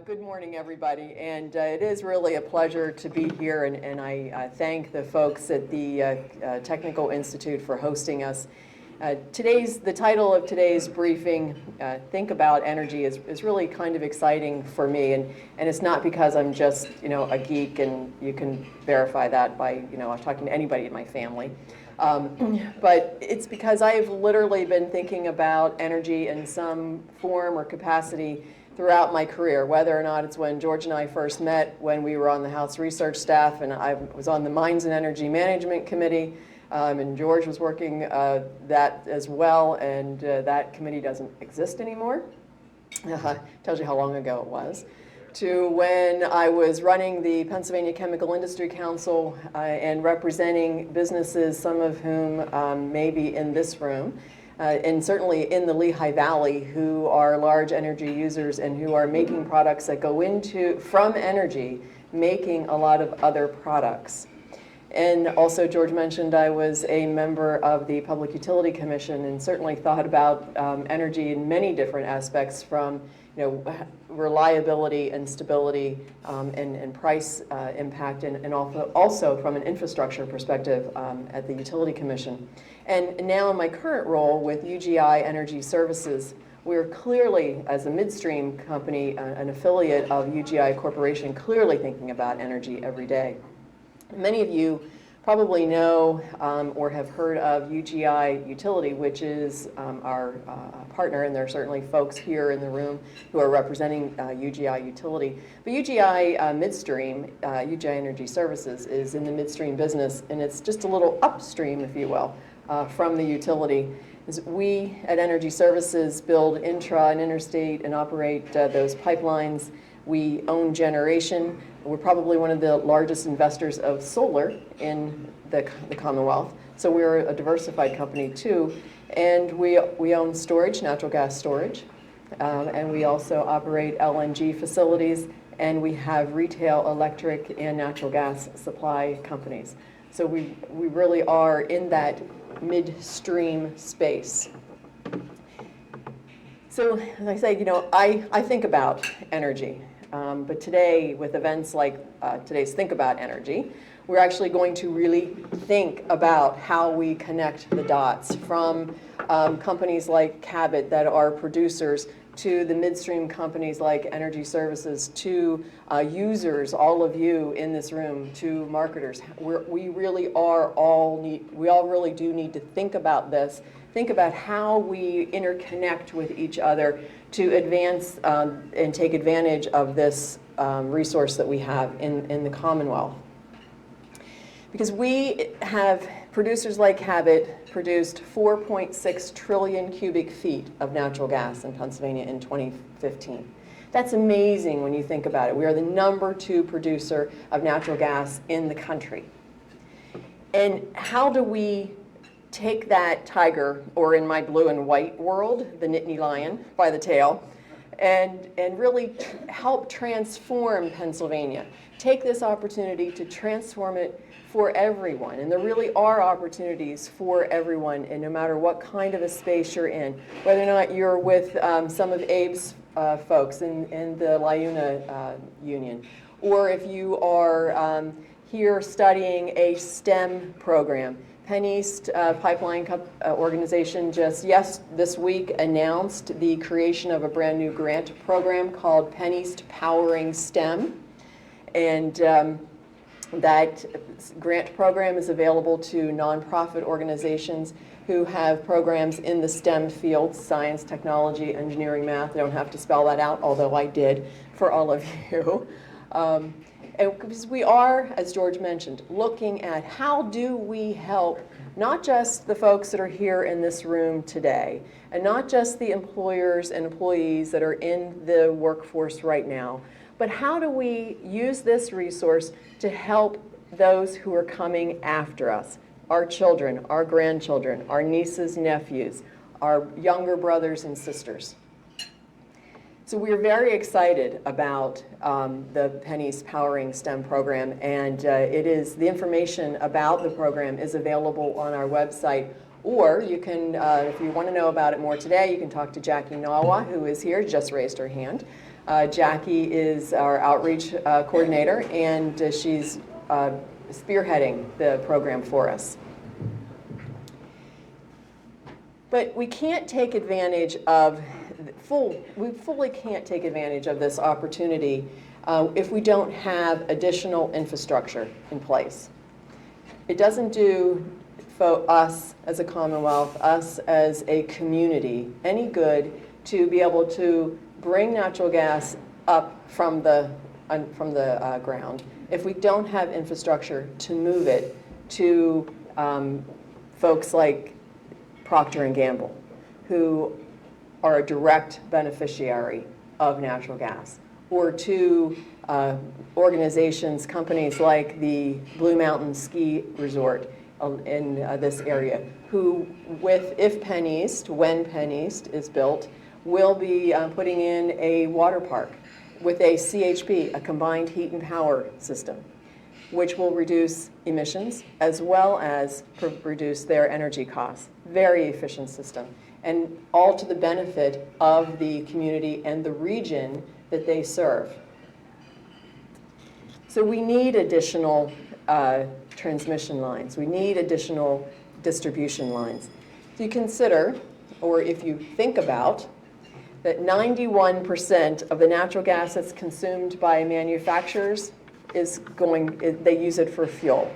Good morning, everybody, and it is really a pleasure to be here, and I thank the folks at the Technical Institute for hosting us. The title of today's briefing, Think About Energy, is really kind of exciting for me, and it's not because I'm just, a geek, and you can verify that by, talking to anybody in my family. But it's because I've literally been thinking about energy in some form or capacity throughout my career, whether or not it's when George and I first met when we were on the House research staff, and I was on the Mines and Energy Management Committee, and George was working that as well, and that committee doesn't exist anymore. Tells you how long ago it was. To when I was running the Pennsylvania Chemical Industry Council and representing businesses, some of whom may be in this room, and certainly in the Lehigh Valley, who are large energy users and who are making products that go from energy, making a lot of other products. And also, George mentioned I was a member of the Public Utility Commission and certainly thought about energy in many different aspects, from reliability and stability and price impact, and also from an infrastructure perspective at the Utility Commission. And now in my current role with UGI Energy Services, we're clearly, as a midstream company, an affiliate of UGI Corporation, clearly thinking about energy every day. Many of you probably know or have heard of UGI Utility, which is our partner, and there are certainly folks here in the room who are representing UGI Utility. But UGI Midstream, UGI Energy Services, is in the midstream business, and it's just a little upstream, if you will, from the utility. We at Energy Services build intra and interstate and operate those pipelines. We own generation. We're probably one of the largest investors of solar in the Commonwealth. So we're a diversified company too. And we own storage, natural gas storage. And we also operate LNG facilities. And we have retail electric and natural gas supply companies. So we really are in that midstream space. So as I say, I think about energy. But today, with events like today's Think About Energy, we're actually going to really think about how we connect the dots from companies like Cabot that are producers, to the midstream companies like Energy Services, to users, all of you in this room, to marketers. We all really do need to think about this, think about how we interconnect with each other to advance and take advantage of this resource that we have in the Commonwealth. Because we have producers like Cabot produced 4.6 trillion cubic feet of natural gas in Pennsylvania in 2015. That's amazing when you think about it. We are the #2 producer of natural gas in the country. And how do we take that tiger, or in my blue and white world, the Nittany lion by the tail, and really help transform Pennsylvania? Take this opportunity to transform it for everyone. And there really are opportunities for everyone, and no matter what kind of a space you're in, whether or not you're with some of Abe's folks in the LIUNA Union, or if you are here studying a STEM program. PennEast Pipeline Organization just this week announced the creation of a brand new grant program called PennEast Powering STEM. And that grant program is available to nonprofit organizations who have programs in the STEM fields: science, technology, engineering, math. I don't have to spell that out, although I did for all of you. And because we are, as George mentioned, looking at how do we help not just the folks that are here in this room today, and not just the employers and employees that are in the workforce right now, but how do we use this resource to help those who are coming after us, our children, our grandchildren, our nieces, nephews, our younger brothers and sisters. So we're very excited about the PennEast Powering STEM program, and the information about the program is available on our website, or you can, if you want to know about it more today, you can talk to Jackie Nawa, who is here, just raised her hand. Jackie is our outreach coordinator, and she's spearheading the program for us. But we can't take advantage of we fully can't take advantage of this opportunity if we don't have additional infrastructure in place. It doesn't do for us as a Commonwealth, us as a community, any good to be able to bring natural gas up from the ground if we don't have infrastructure to move it to folks like Procter & Gamble, who are a direct beneficiary of natural gas, or to organizations, companies like the Blue Mountain Ski Resort in this area, who, if Penn East, when Penn East is built, will be putting in a water park with a CHP, a combined heat and power system, which will reduce emissions as well as reduce their energy costs. Very efficient system, and all to the benefit of the community and the region that they serve. So we need additional transmission lines. We need additional distribution lines. If you consider, or if you think about, that 91% of the natural gas that's consumed by manufacturers they use it for fuel.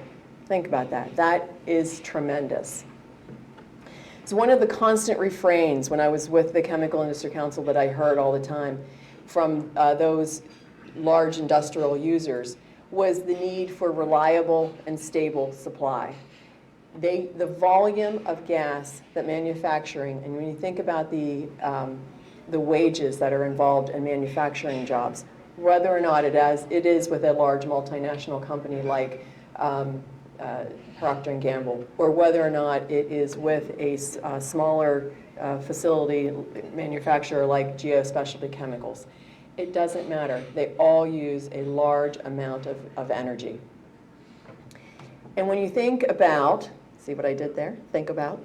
Think about that. That is tremendous. It's one of the constant refrains when I was with the Chemical Industry Council that I heard all the time from those large industrial users was the need for reliable and stable supply. The volume of gas that manufacturing, and when you think about the wages that are involved in manufacturing jobs, whether or not it is with a large multinational company like Procter & Gamble, or whether or not it is with a smaller facility manufacturer like Geospecialty Chemicals. It doesn't matter. They all use a large amount of energy. And when you think about, see what I did there? Think about.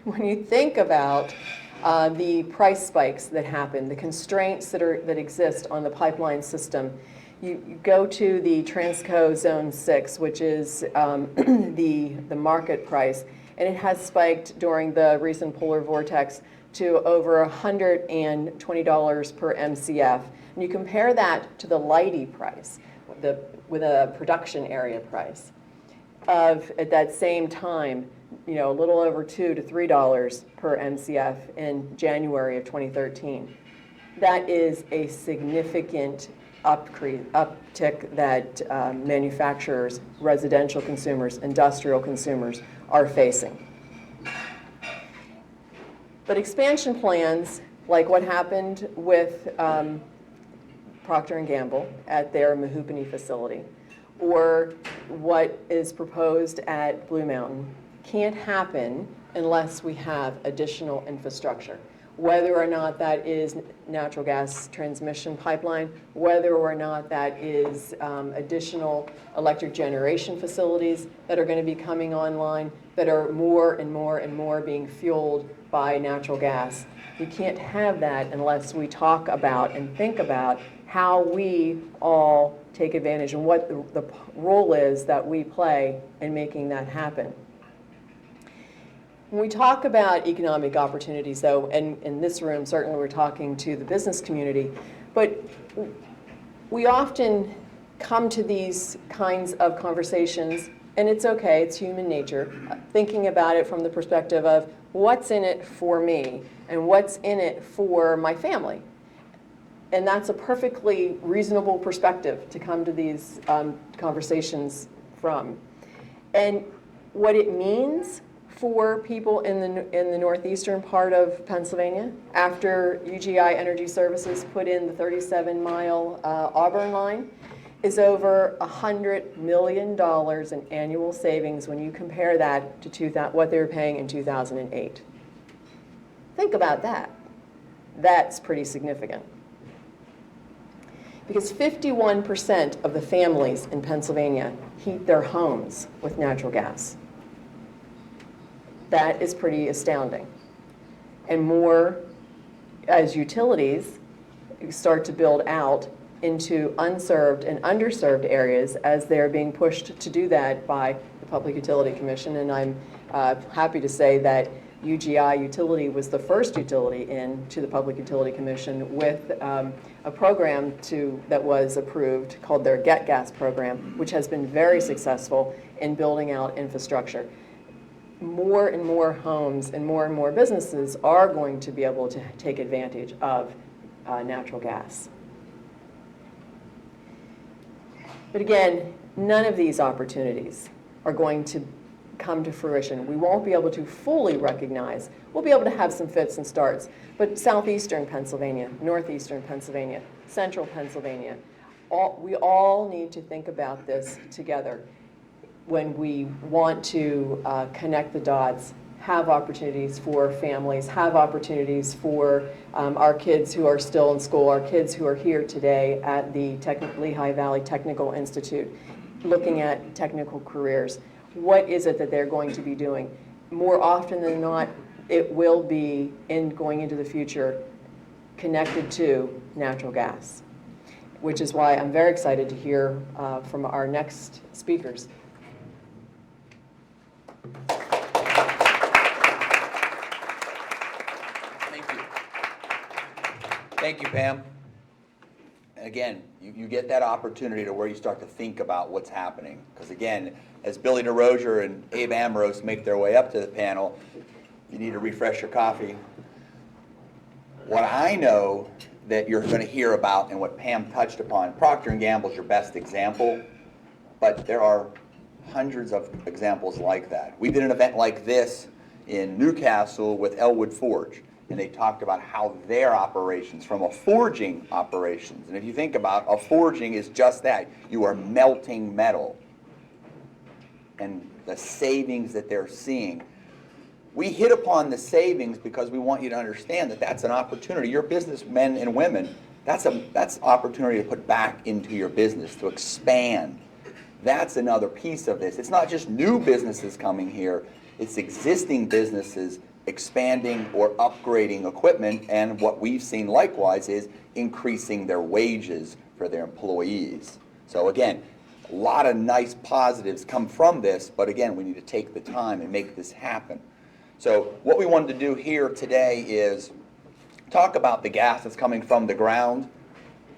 When you think about the price spikes that happen, the constraints that exist on the pipeline system, you go to the Transco Zone 6, which is the market price, and it has spiked during the recent polar vortex to over $120 per MCF. And you compare that to the Leidy price, with a production area price of, at that same time, a little over $2 to $3 per MCF in January of 2013. That is a significant uptick that manufacturers, residential consumers, industrial consumers are facing. But expansion plans, like what happened with Procter & Gamble at their Mehoopany facility, or what is proposed at Blue Mountain, can't happen unless we have additional infrastructure. Whether or not that is natural gas transmission pipeline, whether or not that is additional electric generation facilities that are going to be coming online that are more and more and more being fueled by natural gas. You can't have that unless we talk about and think about how we all take advantage and what the role is that we play in making that happen. When we talk about economic opportunities, though, and in this room, certainly we're talking to the business community, but we often come to these kinds of conversations, and it's okay, it's human nature, thinking about it from the perspective of what's in it for me and what's in it for my family. And that's a perfectly reasonable perspective to come to these conversations from. And what it means for people in the northeastern part of Pennsylvania, after UGI Energy Services put in the 37-mile Auburn line, is over $100 million in annual savings when you compare that to what they were paying in 2008. Think about that. That's pretty significant. Because 51% of the families in Pennsylvania heat their homes with natural gas. That is pretty astounding. And more, as utilities, start to build out into unserved and underserved areas as they're being pushed to do that by the Public Utility Commission. And I'm happy to say that UGI Utility was the first utility into the Public Utility Commission with a program that was approved called their Get Gas program, which has been very successful in building out infrastructure. More and more homes and more businesses are going to be able to take advantage of natural gas. But again, none of these opportunities are going to come to fruition. We won't be able to fully recognize. We'll be able to have some fits and starts, but southeastern Pennsylvania, northeastern Pennsylvania, central Pennsylvania, we all need to think about this together when we want to connect the dots, have opportunities for families, have opportunities for our kids who are still in school, our kids who are here today at the Lehigh Valley Technical Institute, looking at technical careers. What is it that they're going to be doing? More often than not, it will be, going into the future, connected to natural gas, which is why I'm very excited to hear from our next speakers. Thank you, Pam. And again, you get that opportunity to where you start to think about what's happening. Because again, as Billy DeRozier and Abe Ambrose make their way up to the panel, you need to refresh your coffee. What I know that you're going to hear about and what Pam touched upon, Procter & Gamble is your best example, but there are hundreds of examples like that. We did an event like this in Newcastle with Elwood Forge. And they talked about how their operations, from a forging operations, and if you think about a forging is just that, you are melting metal, and the savings that they're seeing. We hit upon the savings because we want you to understand that that's an opportunity. Your businessmen and women, that's opportunity to put back into your business, to expand. That's another piece of this. It's not just new businesses coming here, it's existing businesses expanding or upgrading equipment, and what we've seen likewise is increasing their wages for their employees. So again, a lot of nice positives come from this, but again, we need to take the time and make this happen. So what we wanted to do here today is talk about the gas that's coming from the ground,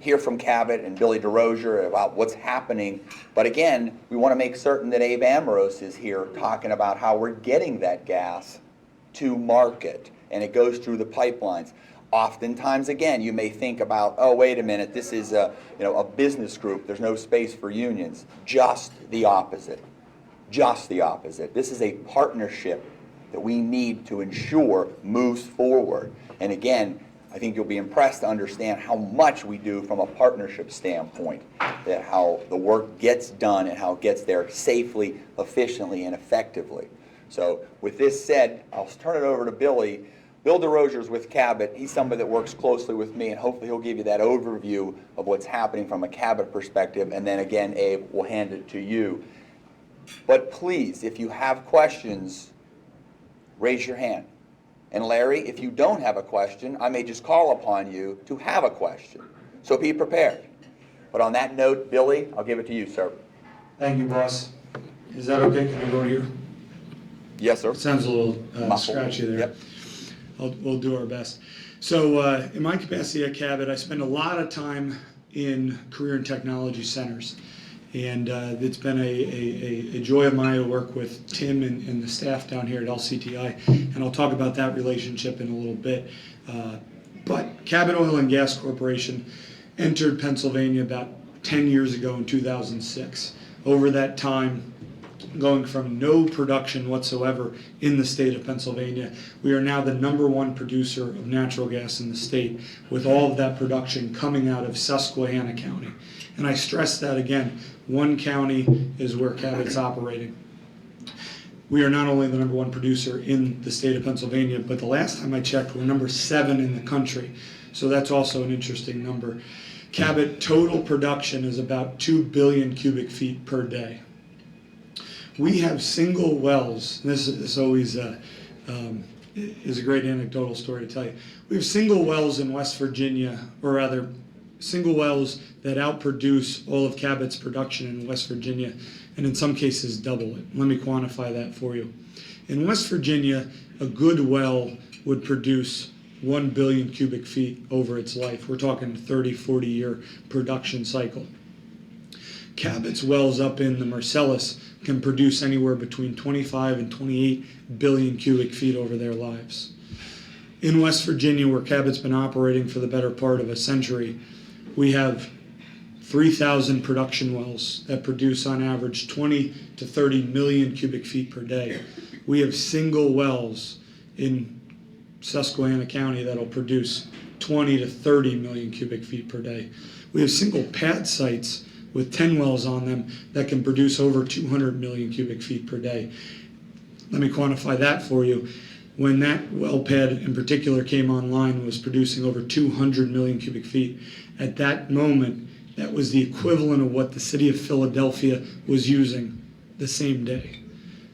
hear from Cabot and Billy DeRozier about what's happening, but again, we want to make certain that Abe Ambrose is here talking about how we're getting that gas to market, and it goes through the pipelines. Oftentimes, again, you may think about, oh, wait a minute, this is a business group, there's no space for unions. Just the opposite. Just the opposite. This is a partnership that we need to ensure moves forward. And again, I think you'll be impressed to understand how much we do from a partnership standpoint, that how the work gets done and how it gets there safely, efficiently, and effectively. So with this said, I'll turn it over to Billy. Bill DeRozier is with Cabot. He's somebody that works closely with me, and hopefully he'll give you that overview of what's happening from a Cabot perspective. And then again, Abe, will hand it to you. But please, if you have questions, raise your hand. And Larry, if you don't have a question, I may just call upon you to have a question. So be prepared. But on that note, Billy, I'll give it to you, sir. Thank you, boss. Is that okay? Can I go here? Yes, sir. It sounds a little scratchy there. Yep. We'll do our best. So in my capacity at Cabot, I spend a lot of time in career and technology centers. And it's been a joy of mine to work with Tim and the staff down here at LCTI. And I'll talk about that relationship in a little bit. But Cabot Oil and Gas Corporation entered Pennsylvania about 10 years ago in 2006. Over that time, going from no production whatsoever in the state of Pennsylvania, we are now the #1 producer of natural gas in the state, with all of that production coming out of Susquehanna County. And I stress that again, one county is where Cabot's operating. We are not only the #1 producer in the state of Pennsylvania, but the last time I checked, we're #7 in the country. So that's also an interesting number. Cabot total production is about 2 billion cubic feet per day. We have single wells. This always is a great anecdotal story to tell you. We have single wells in West Virginia, or rather, single wells that outproduce all of Cabot's production in West Virginia, and in some cases double it. Let me quantify that for you. In West Virginia, a good well would produce 1 billion cubic feet over its life. We're talking 30, 40 year production cycle. Cabot's wells up in the Marcellus can produce anywhere between 25 and 28 billion cubic feet over their lives. In West Virginia, where Cabot's been operating for the better part of a century, we have 3,000 production wells that produce on average 20 to 30 million cubic feet per day. We have single wells in Susquehanna County that'll produce 20 to 30 million cubic feet per day. We have single pad sites with 10 wells on them that can produce over 200 million cubic feet per day. Let me quantify that for you. When that well pad in particular came online, it was producing over 200 million cubic feet. At that moment, that was the equivalent of what the city of Philadelphia was using the same day.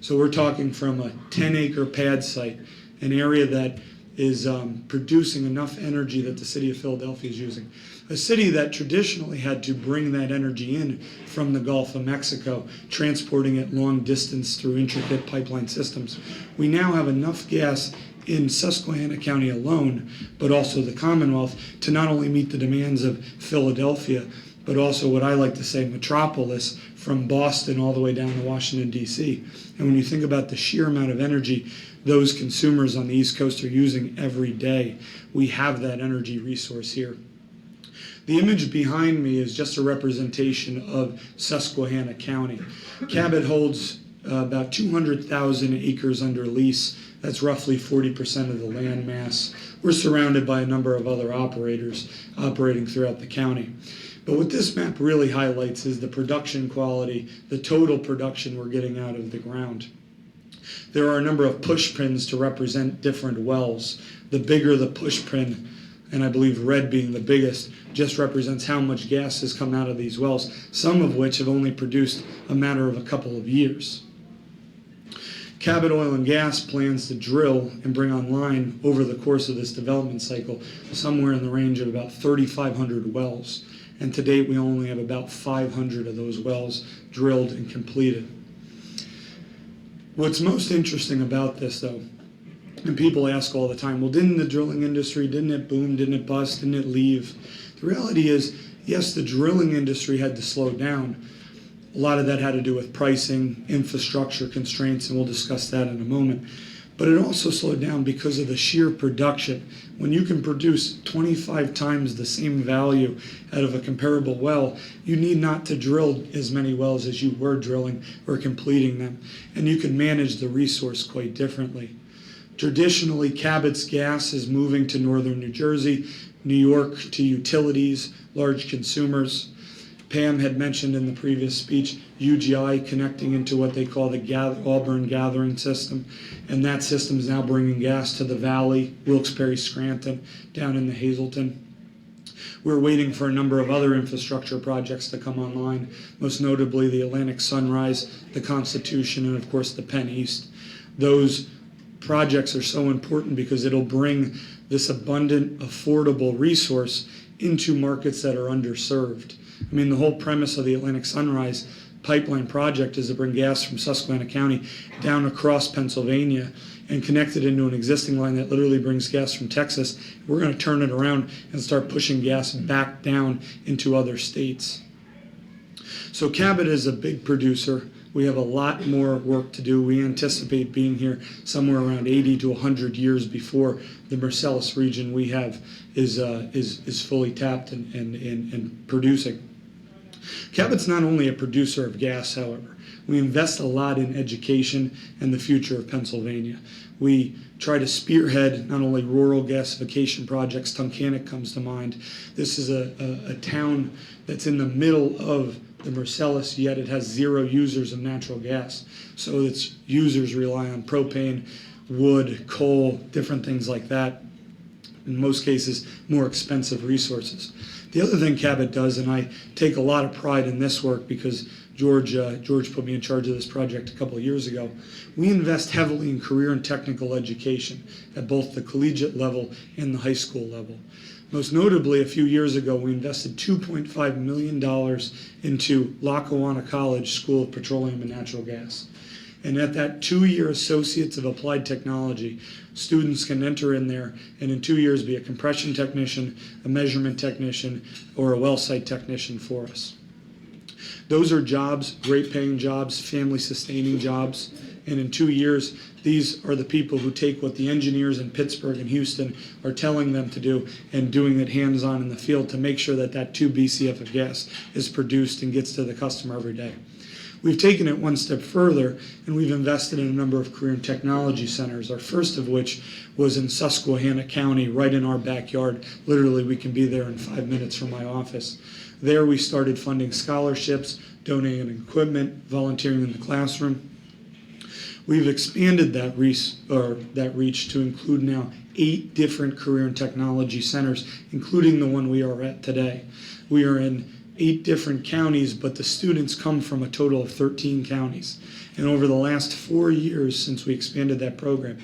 So we're talking from a 10-acre pad site, an area that is producing enough energy that the city of Philadelphia is using. A city that traditionally had to bring that energy in from the Gulf of Mexico, transporting it long distance through intricate pipeline systems. We now have enough gas in Susquehanna County alone, but also the Commonwealth, to not only meet the demands of Philadelphia, but also what I like to say metropolis, from Boston all the way down to Washington, D.C. And when you think about the sheer amount of energy those consumers on the East Coast are using every day, we have that energy resource here. The image behind me is just a representation of Susquehanna County. Cabot holds about 200,000 acres under lease. That's roughly 40% of the land mass. We're surrounded by a number of other operators operating throughout the county. But what this map really highlights is the production quality, the total production we're getting out of the ground. There are a number of push pins to represent different wells. The bigger the push pin, and I believe red being the biggest, just represents how much gas has come out of these wells, some of which have only produced a matter of a couple of years. Cabot Oil and Gas plans to drill and bring online over the course of this development cycle somewhere in the range of about 3,500 wells. And to date, we only have about 500 of those wells drilled and completed. What's most interesting about this, though, and people ask all the time, well, didn't the drilling industry, didn't it boom, didn't it bust, didn't it leave? The reality is, yes, the drilling industry had to slow down. A lot of that had to do with pricing, infrastructure constraints, and we'll discuss that in a moment. But it also slowed down because of the sheer production. When you can produce 25 times the same value out of a comparable well, you need not to drill as many wells as you were drilling or completing them. And you can manage the resource quite differently. Traditionally, Cabot's gas is moving to northern New Jersey, New York to utilities, large consumers. Pam had mentioned in the previous speech UGI connecting into what they call the Auburn Gathering System, and that system is now bringing gas to the Valley, Wilkes-Barre, Scranton, down in the Hazleton. We're waiting for a number of other infrastructure projects to come online, most notably the Atlantic Sunrise, the Constitution, and of course the Penn East. Those projects are so important because it'll bring this abundant, affordable resource into markets that are underserved. I mean, the whole premise of the Atlantic Sunrise pipeline project is to bring gas from Susquehanna County down across Pennsylvania and connect it into an existing line that literally brings gas from Texas. We're going to turn it around and start pushing gas back down into other states. So Cabot is a big producer. We have a lot more work to do. We anticipate being here somewhere around 80 to 100 years before the Marcellus region we have is fully tapped and producing. Cabot's not only a producer of gas, however. We invest a lot in education and the future of Pennsylvania. We try to spearhead not only rural gasification projects. Tunkhannock comes to mind. This is a town that's in the middle of the Marcellus, yet it has zero users of natural gas. So its users rely on propane, wood, coal, different things like that. In most cases, more expensive resources. The other thing Cabot does, and I take a lot of pride in this work because George put me in charge of this project a couple of years ago, we invest heavily in career and technical education at both the collegiate level and the high school level. Most notably, a few years ago, we invested $2.5 million into Lackawanna College School of Petroleum and Natural Gas. And at that 2-year Associates of Applied Technology, students can enter in there and in 2 years be a compression technician, a measurement technician, or a well site technician for us. Those are jobs, great paying jobs, family sustaining jobs, and in 2 years, these are the people who take what the engineers in Pittsburgh and Houston are telling them to do and doing it hands-on in the field to make sure that that 2 BCF of gas is produced and gets to the customer every day. We've taken it one step further, and we've invested in a number of career and technology centers, our first of which was in Susquehanna County, right in our backyard. Literally, we can be there in 5 minutes from my office. There we started funding scholarships, donating equipment, volunteering in the classroom. We've expanded that reach to include now 8 different career and technology centers, including the one we are at today. We are in 8 different counties, but the students come from a total of 13 counties. And over the last 4 years since we expanded that program,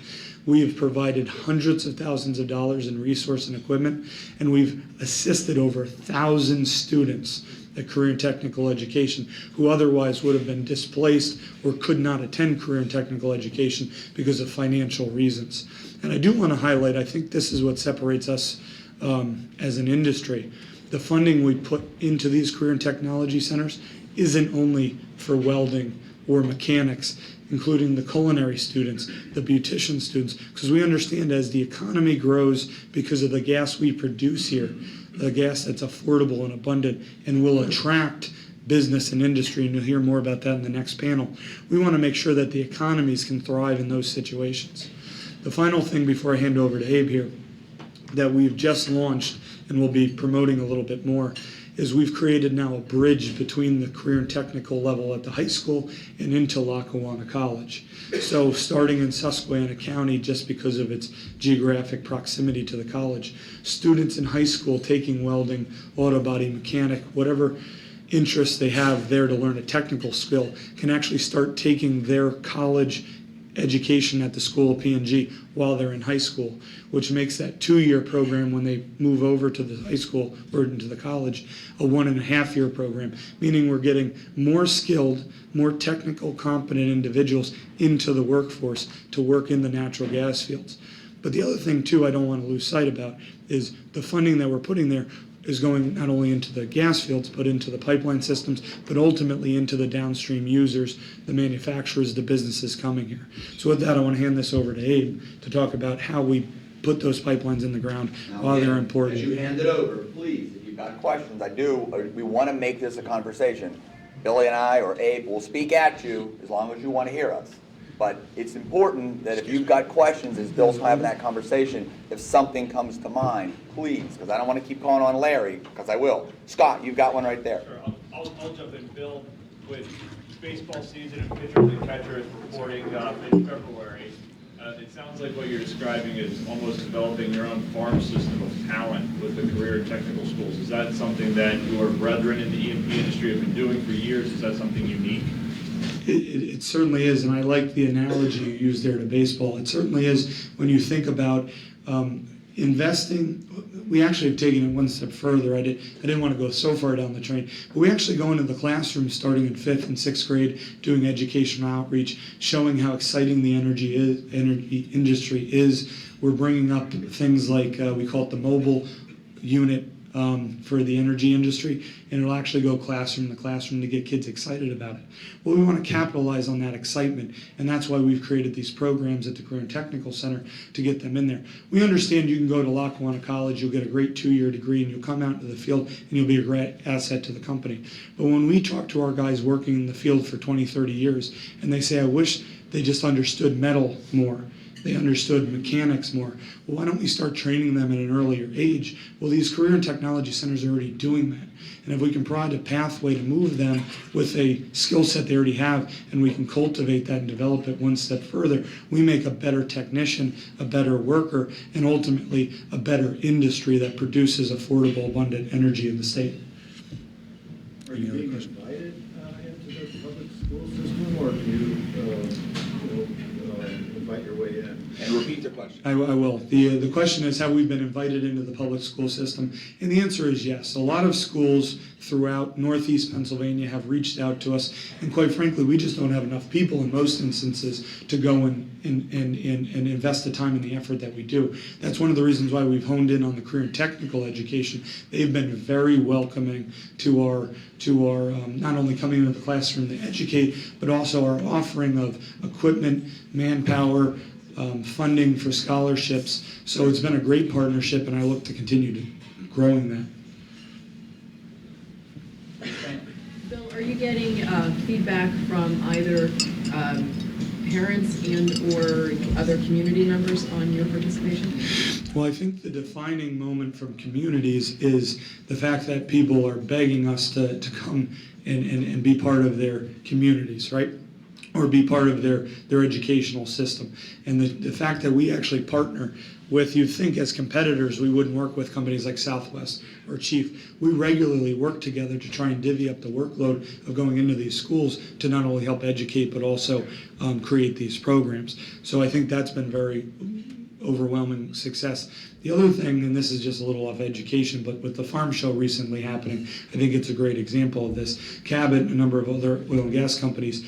we have provided hundreds of thousands of dollars in resource and equipment, and we've assisted over 1,000 students at career and technical education who otherwise would have been displaced or could not attend career and technical education because of financial reasons. And I do want to highlight, I think this is what separates us as an industry. The funding we put into these career and technology centers isn't only for welding or mechanics, including the culinary students, the beautician students, because we understand as the economy grows because of the gas we produce here, the gas that's affordable and abundant and will attract business and industry, and you'll hear more about that in the next panel. We want to make sure that the economies can thrive in those situations. The final thing before I hand over to Abe here that we've just launched and we'll be promoting a little bit more is we've created now a bridge between the career and technical level at the high school and into Lackawanna College. So starting in Susquehanna County, just because of its geographic proximity to the college, students in high school taking welding, auto body mechanic, whatever interest they have there to learn a technical skill can actually start taking their college education at the School of P&G while they're in high school, which makes that 2-year program when they move over to the high school or into the college a 1.5-year program, meaning we're getting more skilled, more technical, competent individuals into the workforce to work in the natural gas fields. But the other thing too I don't want to lose sight about is the funding that we're putting there is going not only into the gas fields, but into the pipeline systems, but ultimately into the downstream users, the manufacturers, the businesses coming here. So with that, I want to hand this over to Abe to talk about how we put those pipelines in the ground while they're important. As you hand it over, please, if you've got questions, we want to make this a conversation. Billy and I or Abe will speak at you as long as you want to hear us. But it's important that if you've got questions, as Bill's having that conversation, if something comes to mind, please, because I don't want to keep calling on Larry, because I will. Scott, you've got one right there. Sure, I'll jump in. Bill, with baseball season and pitchers and catchers reporting mid-February, it sounds like what you're describing is almost developing your own farm system of talent with the career and technical schools. Is that something that your brethren in the E&P industry have been doing for years? Is that something unique? It certainly is, and I like the analogy you used there to baseball. It certainly is when you think about investing. We actually have taken it one step further. I didn't want to go so far down the train, but we actually go into the classroom starting in 5th and 6th grade, doing educational outreach, showing how exciting the energy industry is. We're bringing up things like we call it the mobile unit for the energy industry, and it'll actually go classroom to classroom to get kids excited about it. Well, we want to capitalize on that excitement, and that's why we've created these programs at the Career and Technical Center to get them in there. We understand you can go to Lackawanna College, you'll get a great 2-year degree, and you'll come out into the field, and you'll be a great asset to the company. But when we talk to our guys working in the field for 20, 30 years, and they say, I wish they just understood metal more, They understood mechanics more. Well, why don't we start training them at an earlier age? Well, these career and technology centers are already doing that. And if we can provide a pathway to move them with a skill set they already have, and we can cultivate that and develop it one step further, we make a better technician, a better worker, and ultimately a better industry that produces affordable, abundant energy in the state. Are you being invited into the public school system, or do you invite your way in? And repeat the question. I will. The question is, have we been invited into the public school system? And the answer is yes. A lot of schools throughout Northeast Pennsylvania have reached out to us, and quite frankly, we just don't have enough people in most instances to go and invest the time and the effort that we do. That's one of the reasons why we've honed in on the career and technical education. They've been very welcoming to our not only coming into the classroom to educate, but also our offering of equipment, manpower, funding for scholarships. So it's been a great partnership, and I look to continue to growing that. Bill, are you getting feedback from either parents and or other community members on your participation? Well, I think the defining moment from communities is the fact that people are begging us to come and be part of their communities, right? Or be part of their educational system. And the fact that we actually partner with, you'd think as competitors we wouldn't work with companies like Southwest or Chief. We regularly work together to try and divvy up the workload of going into these schools to not only help educate but also create these programs. So I think that's been very overwhelming success. The other thing, and this is just a little off education, but with the farm show recently happening, I think it's a great example of this. Cabot and a number of other oil and gas companies,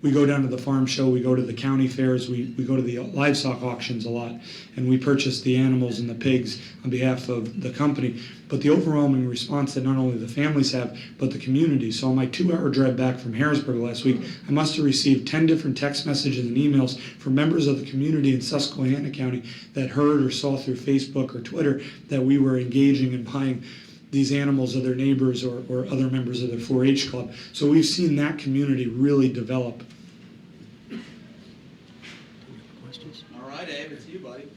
we go down to the farm show, we go to the county fairs, we go to the livestock auctions a lot, and we purchase the animals and the pigs on behalf of the company. But the overwhelming response that not only the families have, but the community. So on my 2-hour drive back from Harrisburg last week, I must have received 10 different text messages and emails from members of the community in Susquehanna County that heard or saw through Facebook or Twitter that we were engaging and buying these animals of their neighbors or other members of their 4-H club. So we've seen that community really develop. All right, Abe, it's you, buddy.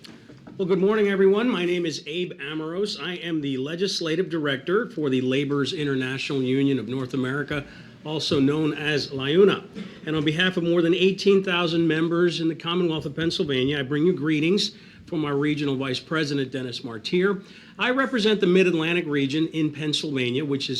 Well, good morning, everyone. My name is Abe Amoros. I am the Legislative Director for the Laborers International Union of North America, also known as LIUNA. And on behalf of more than 18,000 members in the Commonwealth of Pennsylvania, I bring you greetings from our Regional Vice President, Dennis Martyr. I represent the Mid-Atlantic region in Pennsylvania, which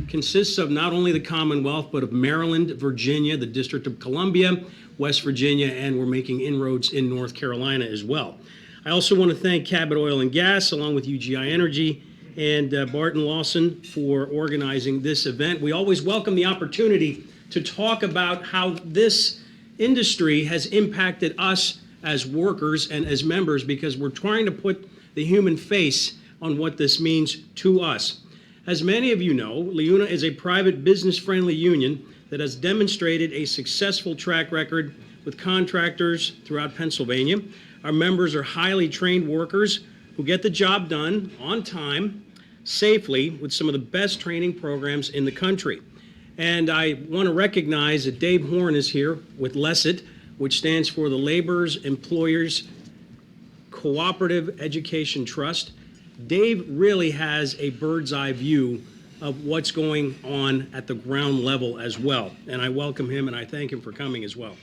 consists of not only the Commonwealth, but of Maryland, Virginia, the District of Columbia, West Virginia, and we're making inroads in North Carolina as well. I also want to thank Cabot Oil and Gas, along with UGI Energy and Barton Lawson for organizing this event. We always welcome the opportunity to talk about how this industry has impacted us as workers and as members, because we're trying to put the human face on what this means to us. As many of you know, LIUNA is a private business-friendly union that has demonstrated a successful track record with contractors throughout Pennsylvania. Our members are highly trained workers who get the job done on time, safely, with some of the best training programs in the country. And I want to recognize that Dave Horn is here with LESIT, which stands for the Laborers Employers Cooperative Education Trust. Dave really has a bird's eye view of what's going on at the ground level as well. And I welcome him and I thank him for coming as well.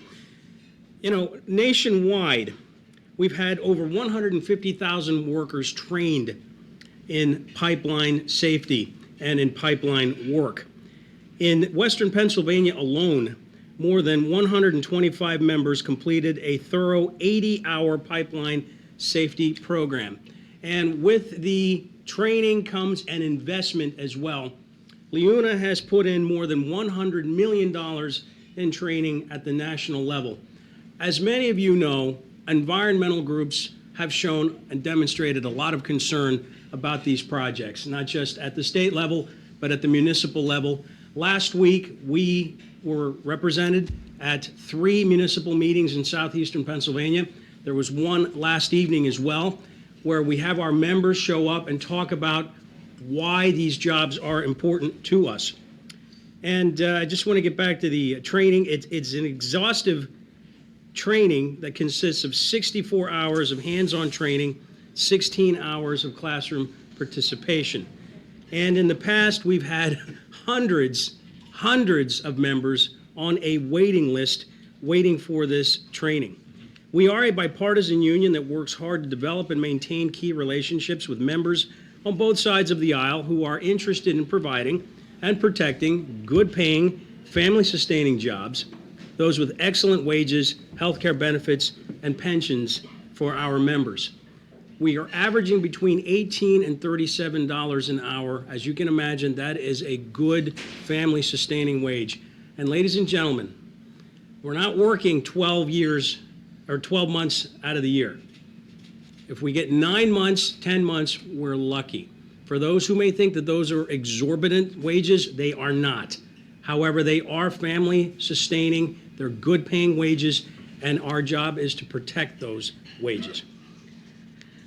You know, nationwide, we've had over 150,000 workers trained in pipeline safety and in pipeline work. In Western Pennsylvania alone, more than 125 members completed a thorough 80-hour pipeline safety program. And with the training comes an investment as well. LIUNA has put in more than $100 million in training at the national level. As many of you know, environmental groups have shown and demonstrated a lot of concern about these projects, not just at the state level, but at the municipal level. Last week, we were represented at 3 municipal meetings in southeastern Pennsylvania. There was one last evening as well, where we have our members show up and talk about why these jobs are important to us. And I just want to get back to the training. It's an exhaustive training that consists of 64 hours of hands-on training, 16 hours of classroom participation. And in the past, we've had hundreds of members on a waiting list waiting for this training. We are a bipartisan union that works hard to develop and maintain key relationships with members on both sides of the aisle who are interested in providing and protecting good-paying, family-sustaining jobs, those with excellent wages, health care benefits, and pensions for our members. We are averaging between $18 and $37 an hour. As you can imagine, that is a good family-sustaining wage. And ladies and gentlemen, we're not working 12 months out of the year. If we get 9 months, 10 months, we're lucky. For those who may think that those are exorbitant wages, they are not. However, they are family sustaining, they're good paying wages, and our job is to protect those wages.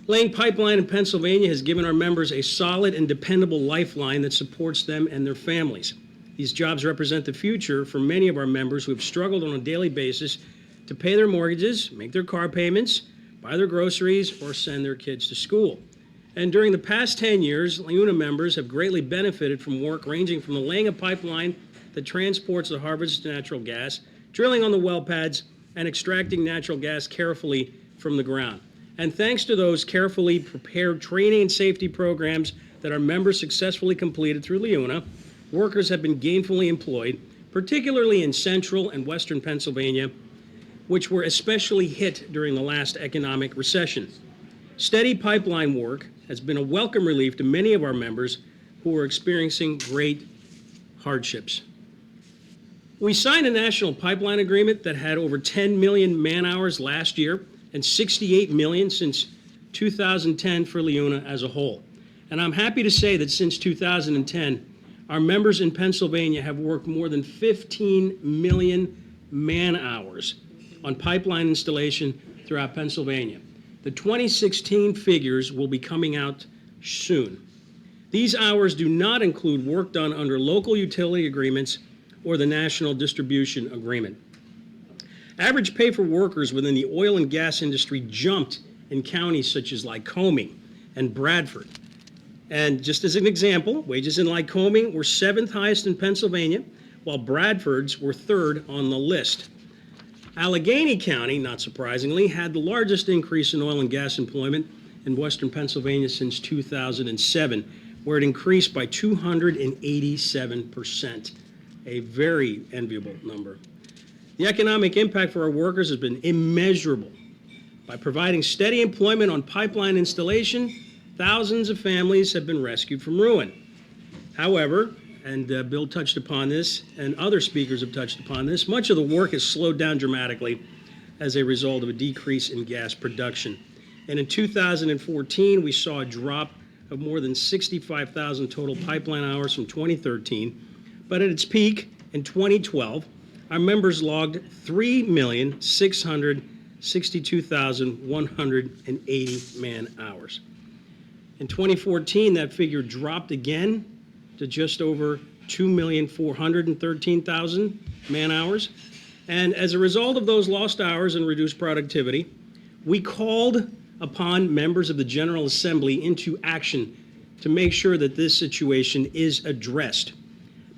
Laying pipeline in Pennsylvania has given our members a solid and dependable lifeline that supports them and their families. These jobs represent the future for many of our members who have struggled on a daily basis to pay their mortgages, make their car payments, buy their groceries, or send their kids to school. And during the past 10 years, LIUNA members have greatly benefited from work ranging from the laying of pipeline that transports the harvested natural gas, drilling on the well pads, and extracting natural gas carefully from the ground. And thanks to those carefully prepared training and safety programs that our members successfully completed through LIUNA, workers have been gainfully employed, particularly in central and western Pennsylvania, which were especially hit during the last economic recession. Steady pipeline work has been a welcome relief to many of our members who are experiencing great hardships. We signed a national pipeline agreement that had over 10 million man-hours last year and 68 million since 2010 for LIUNA as a whole. And I'm happy to say that since 2010, our members in Pennsylvania have worked more than 15 million man-hours on pipeline installation throughout Pennsylvania. The 2016 figures will be coming out soon. These hours do not include work done under local utility agreements or the National Distribution Agreement. Average pay for workers within the oil and gas industry jumped in counties such as Lycoming and Bradford. And just as an example, wages in Lycoming were 7th highest in Pennsylvania, while Bradford's were 3rd on the list. Allegheny County, not surprisingly, had the largest increase in oil and gas employment in western Pennsylvania since 2007, where it increased by 287%, a very enviable number. The economic impact for our workers has been immeasurable. By providing steady employment on pipeline installation, thousands of families have been rescued from ruin. However, and Bill touched upon this, and other speakers have touched upon this, much of the work has slowed down dramatically as a result of a decrease in gas production. And in 2014, we saw a drop of more than 65,000 total pipeline hours from 2013. But at its peak in 2012, our members logged 3,662,180 man-hours. In 2014, that figure dropped again to just over 2,413,000 man-hours. And as a result of those lost hours and reduced productivity, we called upon members of the General Assembly into action to make sure that this situation is addressed.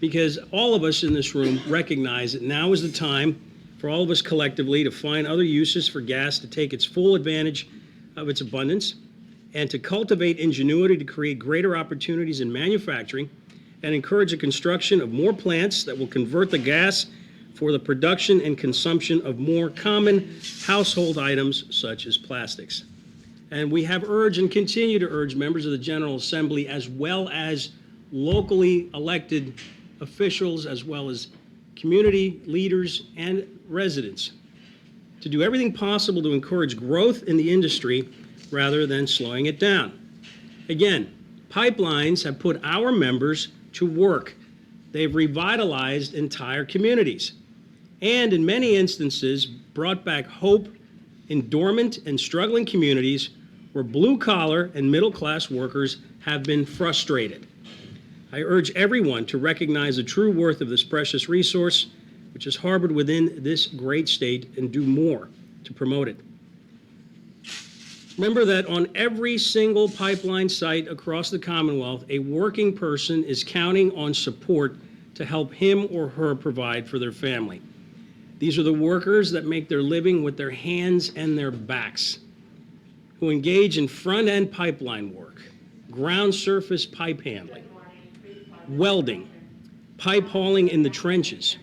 Because all of us in this room recognize that now is the time for all of us collectively to find other uses for gas to take its full advantage of its abundance and to cultivate ingenuity to create greater opportunities in manufacturing and encourage the construction of more plants that will convert the gas for the production and consumption of more common household items such as plastics. And we have urged and continue to urge members of the General Assembly as well as locally elected officials as well as community leaders and residents to do everything possible to encourage growth in the industry rather than slowing it down. Again, pipelines have put our members to work. They've revitalized entire communities and in many instances brought back hope in dormant and struggling communities where blue-collar and middle-class workers have been frustrated. I urge everyone to recognize the true worth of this precious resource which is harbored within this great state, and do more to promote it. Remember that on every single pipeline site across the Commonwealth, a working person is counting on support to help him or her provide for their family. These are the workers that make their living with their hands and their backs, who engage in front-end pipeline work, ground surface pipe handling, welding, pipe hauling in the trenches,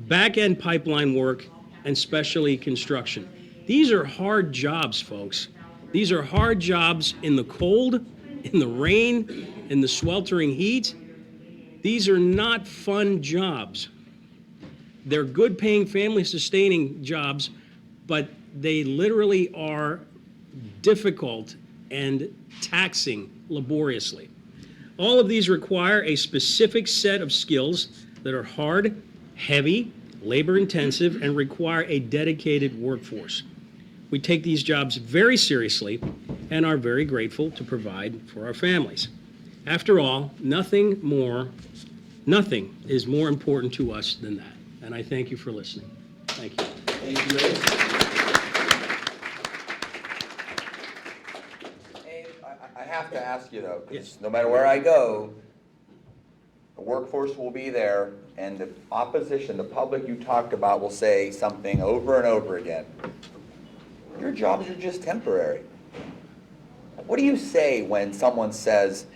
back-end pipeline work, and specialty construction. These are hard jobs, folks. These are hard jobs in the cold, in the rain, in the sweltering heat. These are not fun jobs. They're good-paying, family-sustaining jobs, but they literally are difficult and taxing laboriously. All of these require a specific set of skills that are hard, heavy, labor-intensive, and require a dedicated workforce. We take these jobs very seriously and are very grateful to provide for our families. After all, nothing is more important to us than that. And I thank you for listening. Thank you. Thank you, Abe. Abe, I have to ask you though, because Yes. no matter where I go, the workforce will be there, and the opposition, the public you talked about, will say something over and over again. Your jobs are just temporary. What do you say when someone says,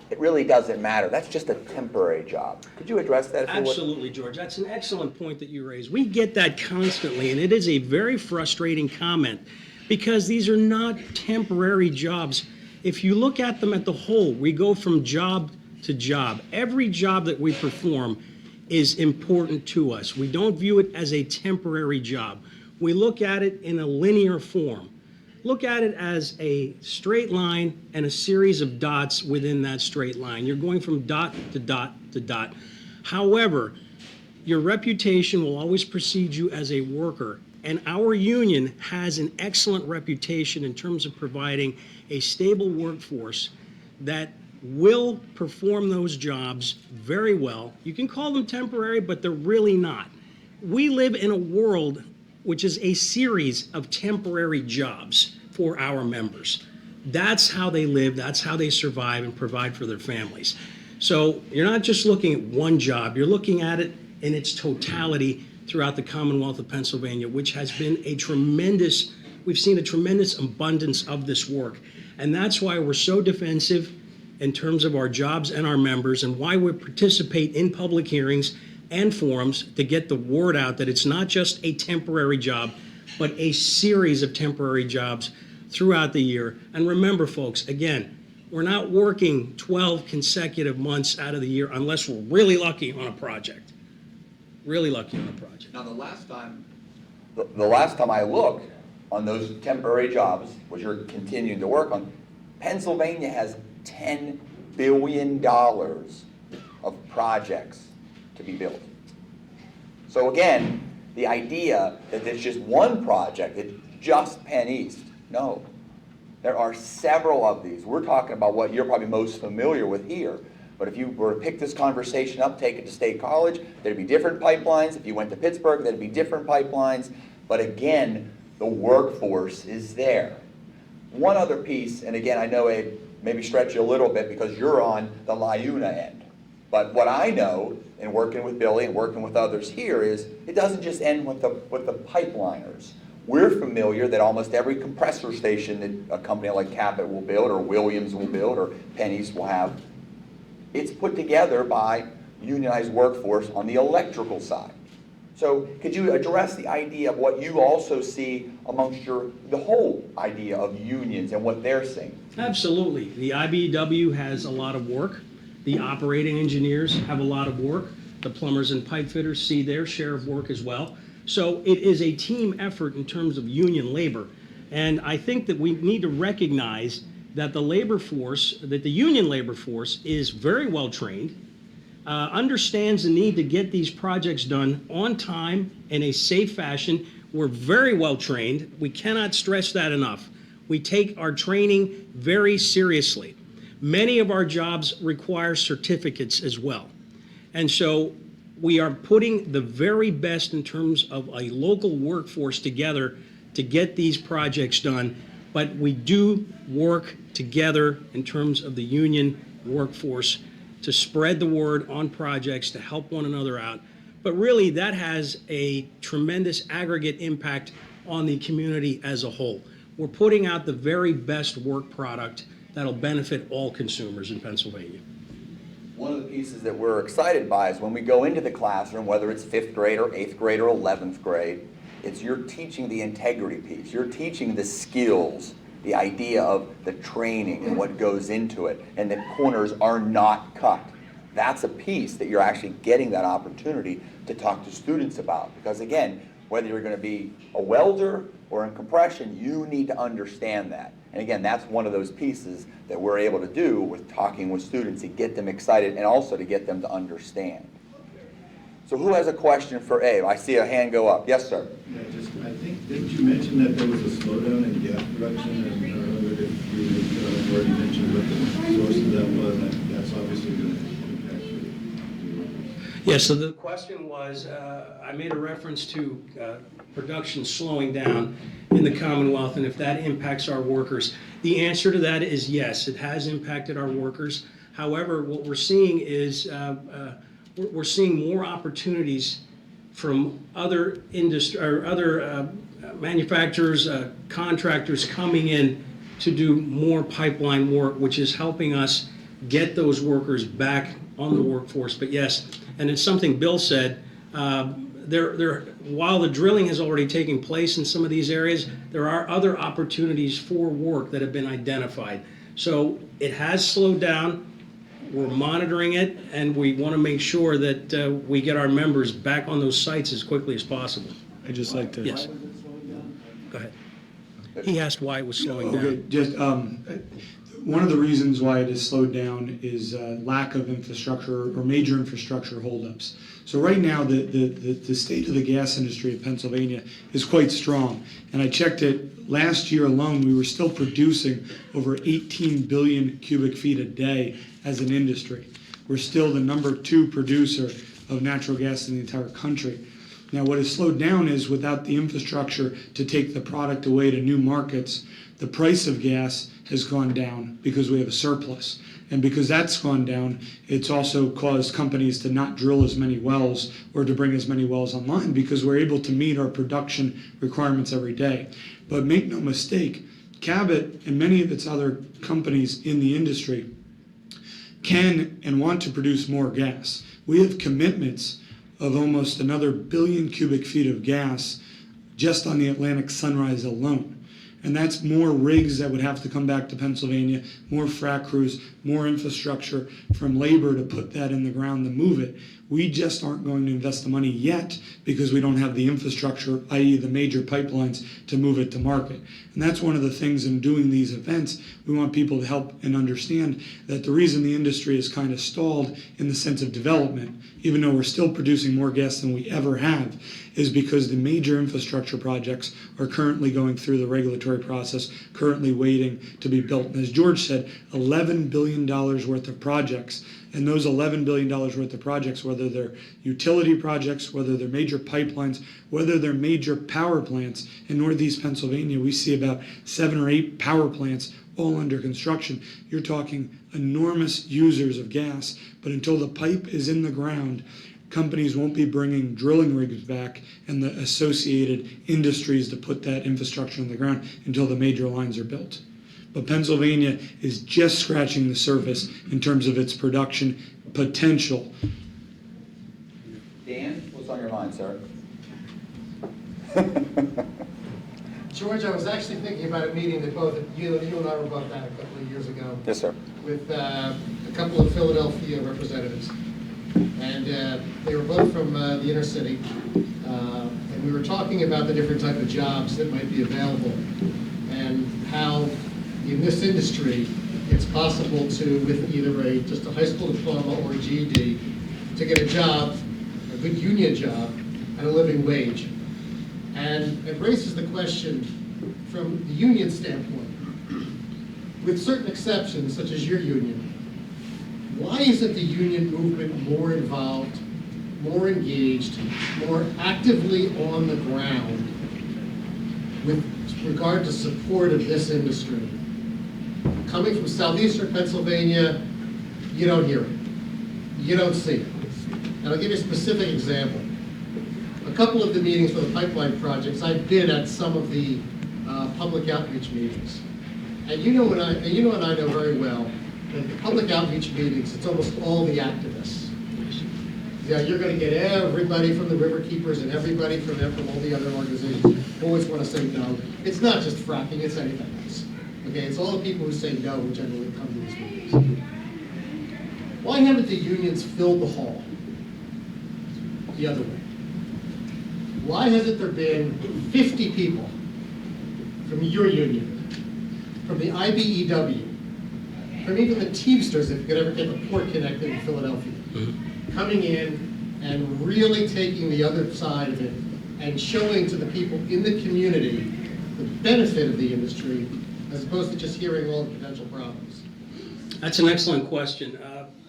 it really doesn't matter, that's just a temporary job? Could you address that if you would? Absolutely, George. That's an excellent point that you raise. We get that constantly, and it is a very frustrating comment because these are not temporary jobs. If you look at them at the whole, we go from job to job. Every job that we perform is important to us. We don't view it as a temporary job. We look at it in a linear form. Look at it as a straight line and a series of dots within that straight line. You're going from dot to dot to dot. However, your reputation will always precede you as a worker, and our union has an excellent reputation in terms of providing a stable workforce that will perform those jobs very well. You can call them temporary, but they're really not. We live in a world which is a series of temporary jobs for our members. That's how they live, that's how they survive and provide for their families. So you're not just looking at one job, you're looking at it in its totality throughout the Commonwealth of Pennsylvania, which has been we've seen a tremendous abundance of this work. And that's why we're so defensive in terms of our jobs and our members, and why we participate in public hearings and forums to get the word out that it's not just a temporary job, but a series of temporary jobs throughout the year. And remember, folks, again, we're not working 12 consecutive months out of the year unless we're really lucky on a project. Really lucky on a project. Now, the last time I looked on those temporary jobs, which you're continuing to work on, Pennsylvania has $10 billion of projects to be built. So again, the idea that there's just one project, it's just Penn East. No, there are several of these. We're talking about what you're probably most familiar with here. But if you were to pick this conversation up, take it to State College, there'd be different pipelines. If you went to Pittsburgh, there'd be different pipelines. But again, the workforce is there. One other piece, and again, I know I maybe stretch you a little bit because you're on the LIUNA end. But what I know in working with Billy and working with others here is it doesn't just end with the pipeliners. We're familiar that almost every compressor station that a company like Cabot will build or Williams will build or Penn East will have, it's put together by unionized workforce on the electrical side. So could you address the idea of what you also see amongst the whole idea of unions and what they're seeing? Absolutely. The IBEW has a lot of work. The operating engineers have a lot of work. The plumbers and pipe fitters see their share of work as well. So it is a team effort in terms of union labor. And I think that we need to recognize that the union labor force is very well trained, understands the need to get these projects done on time in a safe fashion. We're very well trained. We cannot stress that enough. We take our training very seriously. Many of our jobs require certificates as well. And so we are putting the very best in terms of a local workforce together to get these projects done, but we do work together in terms of the union workforce to spread the word on projects, to help one another out. But really, that has a tremendous aggregate impact on the community as a whole. We're putting out the very best work product that'll benefit all consumers in Pennsylvania. One of the pieces that we're excited by is when we go into the classroom, whether it's 5th grade or 8th grade or 11th grade, it's you're teaching the integrity piece. You're teaching the skills, the idea of the training and what goes into it, and that corners are not cut. That's a piece that you're actually getting that opportunity to talk to students about. Because again, whether you're going to be a welder or in compression, you need to understand that. And again, that's one of those pieces that we're able to do with talking with students to get them excited and also to get them to understand. So who has a question for Abe? I see a hand go up. Yes, sir. Yeah, I think, didn't you mention that there was a slowdown in gas production? And I wondered if you had already mentioned what the source of that was. And that's obviously going to impact your workers. Yeah, so the question was, I made a reference to production slowing down in the Commonwealth and if that impacts our workers. The answer to that is yes, it has impacted our workers. However, what we're seeing is we're seeing more opportunities from other industry or other manufacturers, contractors coming in to do more pipeline work, which is helping us get those workers back on the workforce. But yes, and it's something Bill said, while the drilling has already taken place in some of these areas, there are other opportunities for work that have been identified. So it has slowed down. We're monitoring it, and we want to make sure that we get our members back on those sites as quickly as possible. I'd just like to. Yes. Go ahead. He asked why it was slowing Okay, down. just, one of the reasons why it has slowed down is lack of infrastructure or major infrastructure holdups. So right now, the state of the gas industry of Pennsylvania is quite strong. And I checked it, last year alone, we were still producing over 18 billion cubic feet a day as an industry. We're still the #2 producer of natural gas in the entire country. Now, what has slowed down is without the infrastructure to take the product away to new markets, the price of gas has gone down because we have a surplus. And because that's gone down, it's also caused companies to not drill as many wells or to bring as many wells online because we're able to meet our production requirements every day. But make no mistake, Cabot and many of its other companies in the industry can and want to produce more gas. We have commitments of almost another billion cubic feet of gas just on the Atlantic Sunrise alone. And that's more rigs that would have to come back to Pennsylvania, more frac crews, more infrastructure from labor to put that in the ground to move it. We just aren't going to invest the money yet because we don't have the infrastructure, i.e. the major pipelines, to move it to market. And that's one of the things in doing these events. We want people to help and understand that the reason the industry is kind of stalled in the sense of development, even though we're still producing more gas than we ever have, is because the major infrastructure projects are currently going through the regulatory process, currently waiting to be built. And as George said, $11 billion worth of projects. And those $11 billion worth of projects, whether they're utility projects, whether they're major pipelines, whether they're major power plants, in Northeast Pennsylvania, we see about 7 or 8 power plants all under construction. You're talking enormous users of gas, but until the pipe is in the ground, companies won't be bringing drilling rigs back and the associated industries to put that infrastructure in the ground until the major lines are built. But Pennsylvania is just scratching the surface in terms of its production potential. Dan, what's on your mind, sir? George, I was actually thinking about a meeting that both you and I were both at a couple of years ago Yes, sir. with a couple of Philadelphia representatives. And they were both from the inner city. And we were talking about the different type of jobs that might be available and how in this industry it's possible to, with either just a high school diploma or a GED, to get a job, a good union job, and a living wage. And it raises the question from the union standpoint, with certain exceptions, such as your union, why isn't the union movement more involved more engaged, more actively on the ground with regard to support of this industry. Coming from southeastern Pennsylvania, you don't hear it. You don't see it. And I'll give you a specific example. A couple of the meetings for the pipeline projects, I've been at some of the public outreach meetings. And you know and I know very well that the public outreach meetings, it's almost all the activists. Yeah, you're going to get everybody from the river keepers and everybody from all the other organizations who always want to say no. It's not just fracking, it's anything else. Okay, it's all the people who say no who generally come to these meetings. Why haven't the unions filled the hall the other way? Why hasn't there been 50 people from your union, from the IBEW, from even the Teamsters, if you could ever get the port connected in Philadelphia, coming in and really taking the other side of it and showing to the people in the community the benefit of the industry, as opposed to just hearing all the potential problems? That's an excellent question.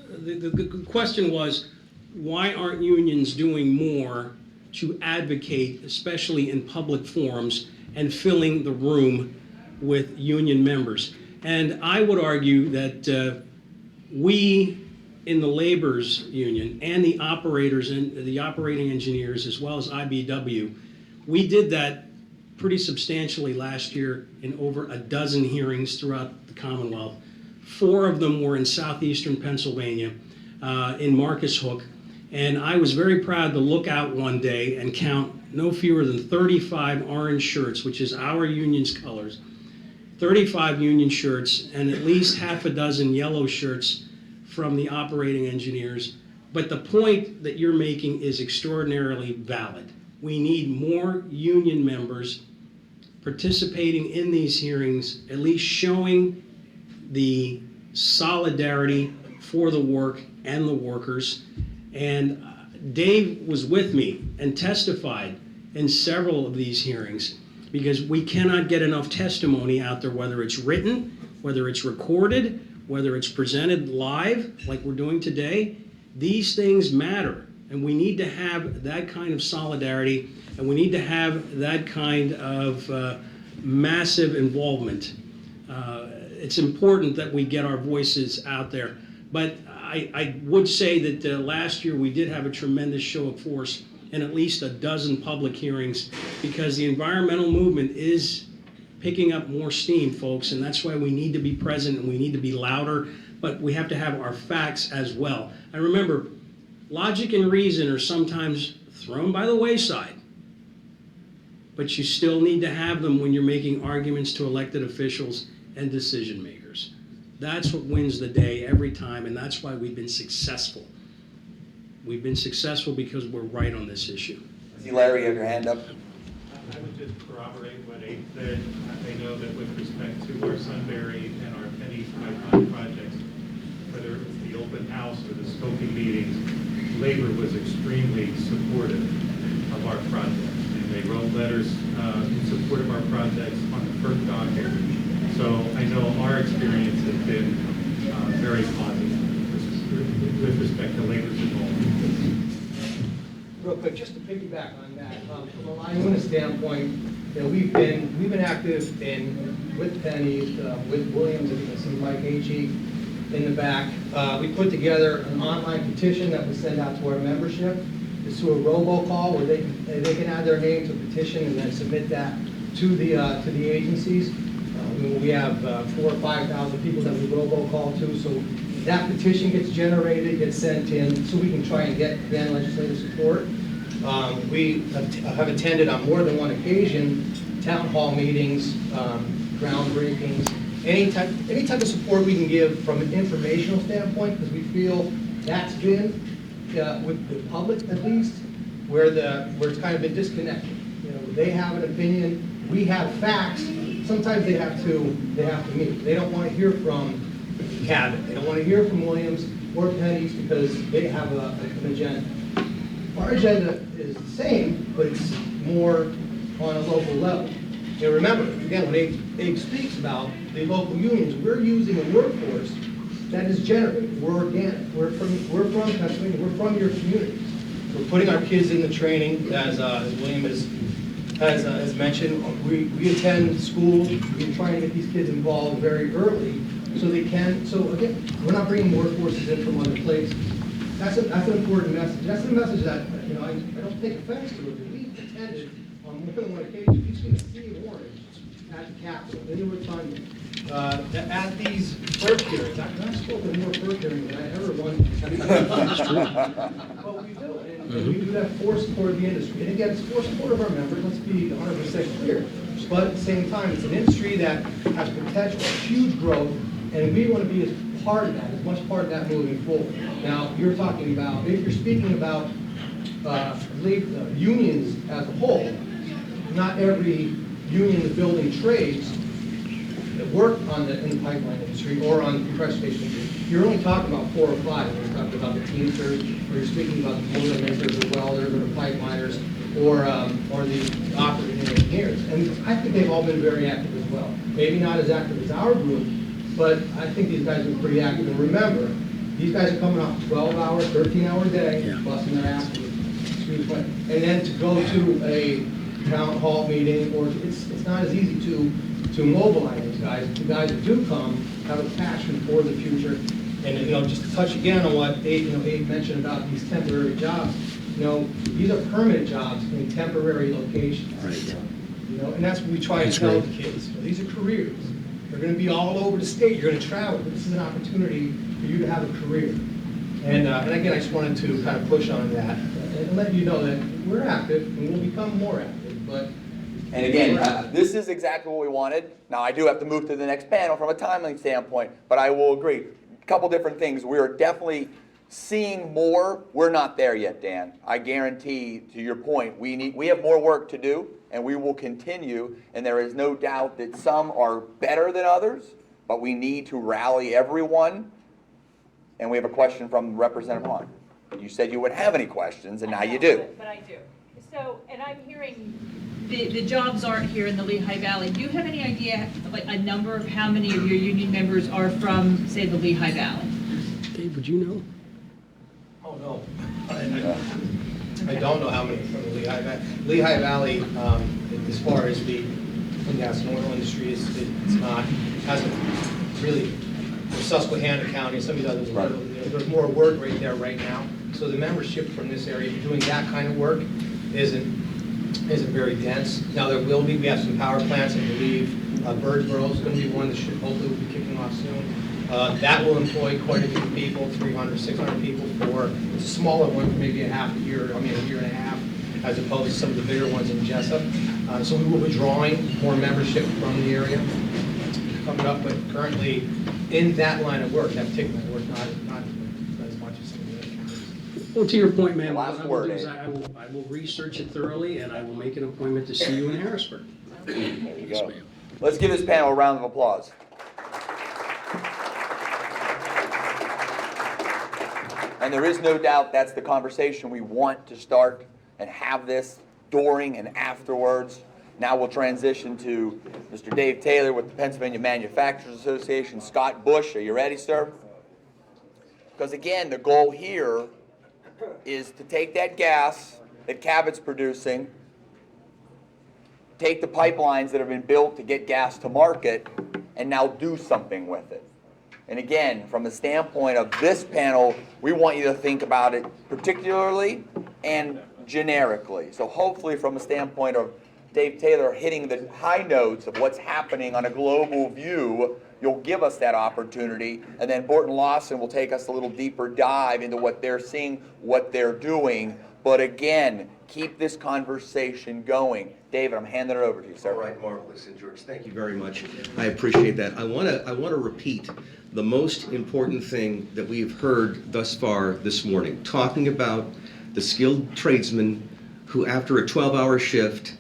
The question was, why aren't unions doing more to advocate, especially in public forums, and filling the room with union members? And I would argue that we in the labor's union and the operators and the operating engineers, as well as IBEW, we did that pretty substantially last year in over a dozen hearings throughout the Commonwealth. 4 of them were in southeastern Pennsylvania, in Marcus Hook. And I was very proud to look out one day and count no fewer than 35 orange shirts, which is our union's colors, 35 union shirts, and at least half a dozen yellow shirts from the operating engineers. But the point that you're making is extraordinarily valid. We need more union members participating in these hearings, at least showing the solidarity for the work and the workers. And Dave was with me and testified in several of these hearings, because we cannot get enough testimony out there, whether it's written, whether it's recorded, whether it's presented live like we're doing today. These things matter, and we need to have that kind of solidarity, and we need to have that kind of massive involvement. It's important that we get our voices out there. But I would say that last year we did have a tremendous show of force in at least a dozen public hearings, because the environmental movement is picking up more steam, folks, and that's why we need to be present and we need to be louder, but we have to have our facts as well. And remember, logic and reason are sometimes thrown by the wayside, but you still need to have them when you're making arguments to elected officials and decision makers. That's what wins the day every time, and that's why we've been successful. We've been successful because we're right on this issue. See, Larry, you have your hand up. I would just corroborate what Abe said. I know that with respect to our Sunbury and our Penny pipeline projects, whether it's the open house or the scoping meetings, labor was extremely supportive of our projects. And they wrote letters in support of our projects on the FERC docket. So I know our experience has been very positive with respect to labor's involvement. Real quick, just to piggyback on that, from a LIUNA standpoint, we've been active with Penny, with Williams, and you can see Mike Agee in the back. We put together an online petition that we send out to our membership. It's through a robocall where they can add their name to a petition and then submit that to the agencies. We have 4,000 or 5,000 people that we robocall to, so that petition gets generated, gets sent in, so we can try and get then legislative support. We have attended on more than one occasion town hall meetings, groundbreakings, any type of support we can give from an informational standpoint, because we feel that's been with the public at least where it's kind of been disconnected. They have an opinion, we have facts. Sometimes they have to meet. They don't want to hear from Cabot. They don't want to hear from Williams or Penny's because they have an agenda. Our agenda is the same, but it's more on a local level. Remember, again, when Abe speaks about the local unions, we're using a workforce that is generated. We're organic. We're from Pennsylvania. We're from your communities. We're putting our kids in the training, as William has mentioned. We attend school, we're trying to get these kids involved very early so they can, so again, we're not bringing more forces in from other places. That's an important message. That's the message that, you know, I don't take offense to it, but we attended on more than one occasion. We've seen a sea of orange at the Capitol. They were talking at these birth hearings. I've spoken more birth hearings than I ever won. But we do, and we do have full support of the industry. And again, it's full support of our members, let's be 100% clear. But at the same time, it's an industry that has potential, huge growth, and we want to be as part of that, as much part of that moving forward. Now, you're talking about, if you're speaking about unions as a whole, not every union in the building trades that work in the pipeline industry or on the compressor station industry. You're only talking about 4 or 5. You're talking about the Teamsters, or you're speaking about the boiler makers, the welders, or the pipeliners, or the operating engineers. And I think they've all been very active as well. Maybe not as active as our group, but I think these guys are pretty active. And remember, these guys are coming off 12-hour, 13-hour day, busting their ass, excuse me, and then to go to a town hall meeting, or it's not as easy to mobilize these guys. The guys that do come have a passion for the future. And, you know, just to touch again on what Abe mentioned about these temporary jobs, you know, these are permanent jobs in temporary locations. Right. You know, and that's what we try to tell the kids. You know, these are careers. They're going to be all over the state. You're going to travel, but this is an opportunity for you to have a career. And again, I just wanted to kind of push on that and let you know that we're active and we'll become more active. But And again, this is exactly what we wanted. Now, I do have to move to the next panel from a timeline standpoint, but I will agree. A couple different things. We are definitely seeing more. We're not there yet, Dan. I guarantee, to your point, we have more work to do, and we will continue. And there is no doubt that some are better than others, but we need to rally everyone. And we have a question from Representative Hahn. You said you wouldn't have any questions, and now you do. But I do. So, and I'm hearing the jobs aren't here in the Lehigh Valley. Do you have any idea, like a number of how many of your union members are from, say, the Lehigh Valley? Dave, would you know? oh no, I don't know how many from the Lehigh Valley. Lehigh Valley, as far as the gas and oil industry, it's not, hasn't really. Susquehanna County, some of these others, there's more work right there right now. So the membership from this area doing that kind of work isn't very dense. Now there will be, we have some power plants, I believe. Birdsboro is going to be one that should hopefully will be kicking off soon. That will employ quite a few people, 300, 600 people for it's a smaller one for maybe a year and a half, as opposed to some of the bigger ones in Jessup. So we will be drawing more membership from the area coming up, but currently in that line of work, that particular line of work, not as much as some of the other counties. Well, to your point, ma'am, what Last I will word, do is Abe. I will research it thoroughly, and I will make an appointment to see you in Harrisburg. There you go. Let's give this panel a round of applause. And there is no doubt that's the conversation we want to start and have this during and afterwards. Now we'll transition to Mr. Dave Taylor with the Pennsylvania Manufacturers Association. Scott Bush, are you ready, sir? Because again, the goal here is to take that gas that Cabot's producing, take the pipelines that have been built to get gas to market, and now do something with it. And again, from the standpoint of this panel, we want you to think about it particularly and generically. So hopefully from a standpoint of Dave Taylor hitting the high notes of what's happening on a global view, you'll give us that opportunity. And then Borton Lawson will take us a little deeper dive into what they're seeing, what they're doing. But again, keep this conversation going. David, I'm handing it over to you, sir. All right, marvelous. And George, thank you very much. I appreciate that. I want to repeat the most important thing that we've heard thus far this morning, talking about the skilled tradesmen who, after a 12-hour shift,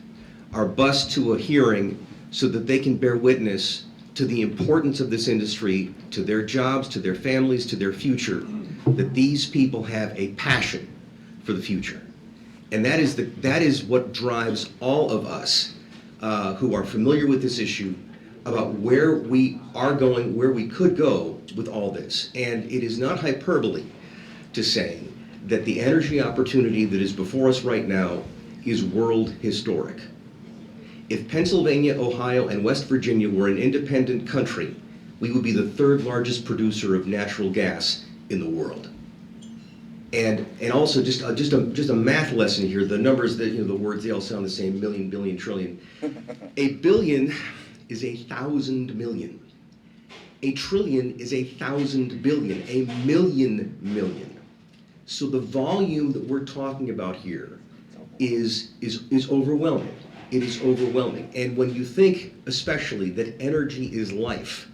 are bused to a hearing so that they can bear witness to the importance of this industry, to their jobs, to their families, to their future, that these people have a passion for the future. And that is what drives all of us who are familiar with this issue about where we are going, where we could go with all this. And it is not hyperbole to say that the energy opportunity that is before us right now is world historic. If Pennsylvania, Ohio, and West Virginia were an independent country, we would be the third largest producer of natural gas in the world. And also just a math lesson here. The numbers that, the words, they all sound the same: million, billion, trillion. A billion is 1,000 million. A trillion is 1,000 billion. A million. So the volume that we're talking about here is overwhelming. It is overwhelming. And when you think, especially, that energy is life,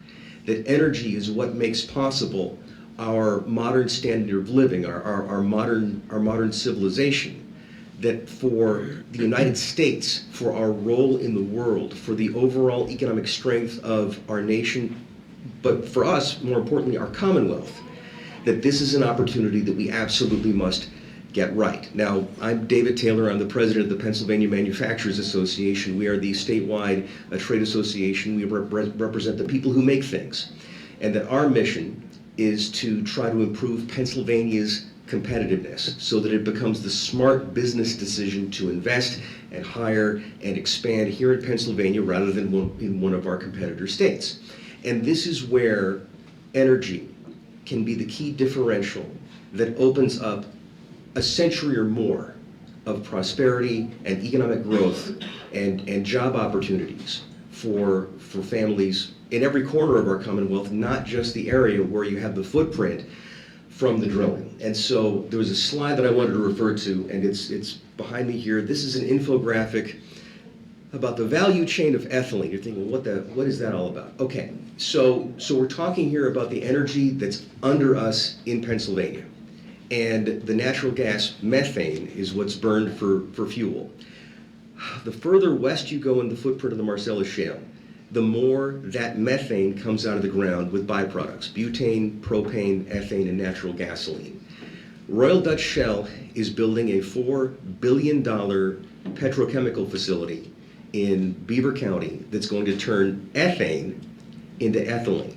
that energy is what makes possible our modern standard of living, our modern civilization, that for the United States, for our role in the world, for the overall economic strength of our nation, but for us, more importantly, our Commonwealth, that this is an opportunity that we absolutely must get right. Now, I'm David Taylor. I'm the president of the Pennsylvania Manufacturers Association. We are the statewide trade association. We represent the people who make things. And that our mission is to try to improve Pennsylvania's competitiveness so that it becomes the smart business decision to invest and hire and expand here in Pennsylvania rather than in one of our competitor states. And this is where energy can be the key differential that opens up a century or more of prosperity and economic growth and job opportunities for families in every corner of our Commonwealth, not just the area where you have the footprint from the drilling. And so there was a slide that I wanted to refer to, and it's behind me here. This is an infographic about the value chain of ethylene. You're thinking, what is that all about? Okay, so we're talking here about the energy that's under us in Pennsylvania. And the natural gas methane is what's burned for fuel. The further west you go in the footprint of the Marcellus Shale, the more that methane comes out of the ground with byproducts: butane, propane, ethane, and natural gasoline. Royal Dutch Shell is building a $4 billion petrochemical facility in Beaver County that's going to turn ethane into ethylene.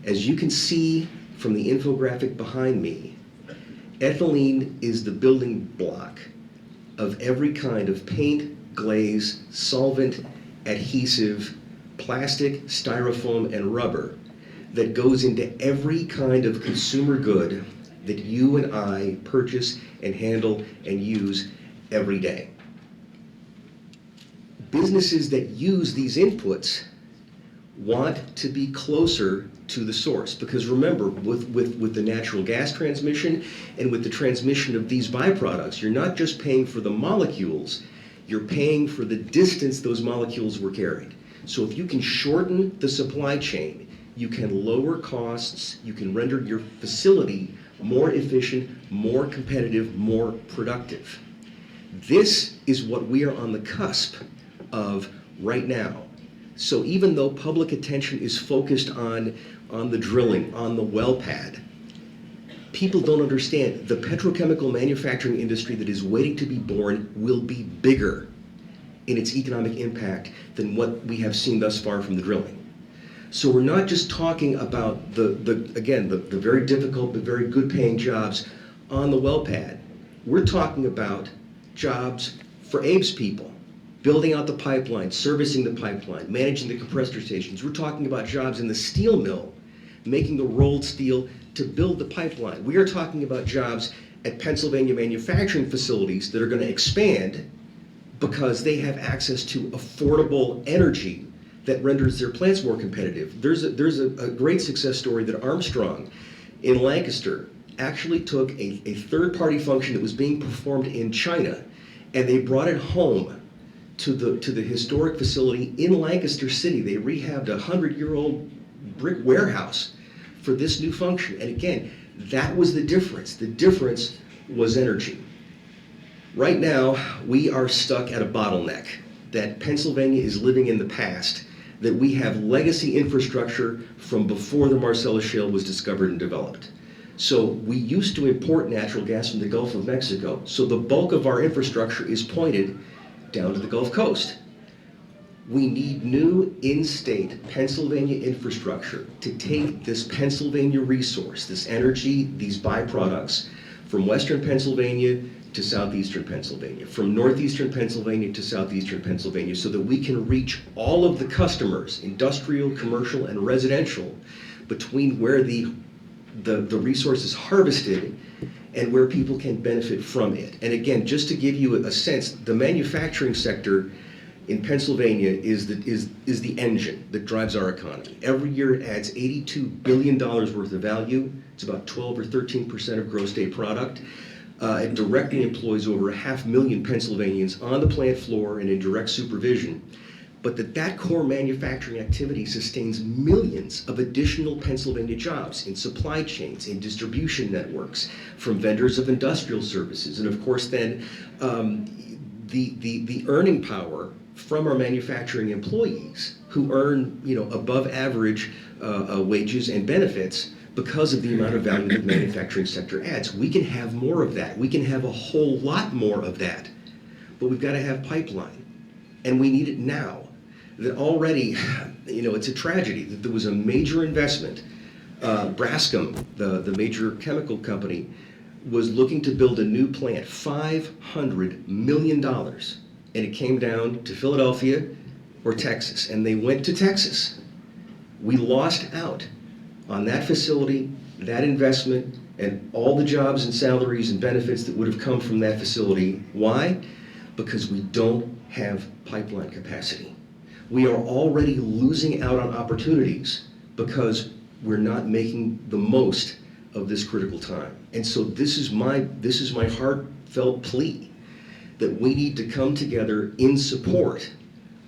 As you can see from the infographic behind me, ethylene is the building block of every kind of paint, glaze, solvent, adhesive, plastic, styrofoam, and rubber that goes into every kind of consumer good that you and I purchase and handle and use every day. Businesses that use these inputs want to be closer to the source, because remember, with the natural gas transmission and with the transmission of these byproducts, you're not just paying for the molecules, you're paying for the distance those molecules were carried. So if you can shorten the supply chain, you can lower costs, you can render your facility more efficient, more competitive, more productive. This is what we are on the cusp of right now. So even though public attention is focused on the drilling, on the well pad, people don't understand the petrochemical manufacturing industry that is waiting to be born will be bigger in its economic impact than what we have seen thus far from the drilling. So we're not just talking about the very difficult but very good paying jobs on the well pad. We're talking about jobs for Abe's people, building out the pipeline, servicing the pipeline, managing the compressor stations. We're talking about jobs in the steel mill, making the rolled steel to build the pipeline. We are talking about jobs at Pennsylvania manufacturing facilities that are going to expand because they have access to affordable energy that renders their plants more competitive. There's a great success story that Armstrong in Lancaster actually took a third-party function that was being performed in China, and they brought it home to the historic facility in Lancaster City. They rehabbed a 100-year-old brick warehouse for this new function. And again, that was the difference. The difference was energy. Right now, we are stuck at a bottleneck that Pennsylvania is living in the past, that we have legacy infrastructure from before the Marcellus Shale was discovered and developed. So we used to import natural gas from the Gulf of Mexico. So the bulk of our infrastructure is pointed down to the Gulf Coast. We need new in-state Pennsylvania infrastructure to take this Pennsylvania resource, this energy, these byproducts, from western Pennsylvania to southeastern Pennsylvania, from northeastern Pennsylvania to southeastern Pennsylvania, so that we can reach all of the customers, industrial, commercial, and residential, between where the resource is harvested and where people can benefit from it. And again, just to give you a sense, the manufacturing sector in Pennsylvania is the engine that drives our economy. Every year it adds $82 billion worth of value. It's about 12 or 13% of gross state product. It directly employs over 500,000 Pennsylvanians on the plant floor and in direct supervision. But that core manufacturing activity sustains millions of additional Pennsylvania jobs in supply chains, in distribution networks, from vendors of industrial services, and of course then the earning power from our manufacturing employees who earn above average wages and benefits because of the amount of value the manufacturing sector adds. We can have more of that. We can have a whole lot more of that, but we've got to have pipeline, and we need it now. That already, it's a tragedy that there was a major investment. Braskem, the major chemical company, was looking to build a new plant, $500 million, and it came down to Philadelphia or Texas, and they went to Texas. We lost out on that facility, that investment, and all the jobs and salaries and benefits that would have come from that facility. Why? Because we don't have pipeline capacity. We are already losing out on opportunities because we're not making the most of this critical time. And so this is my heartfelt plea that we need to come together in support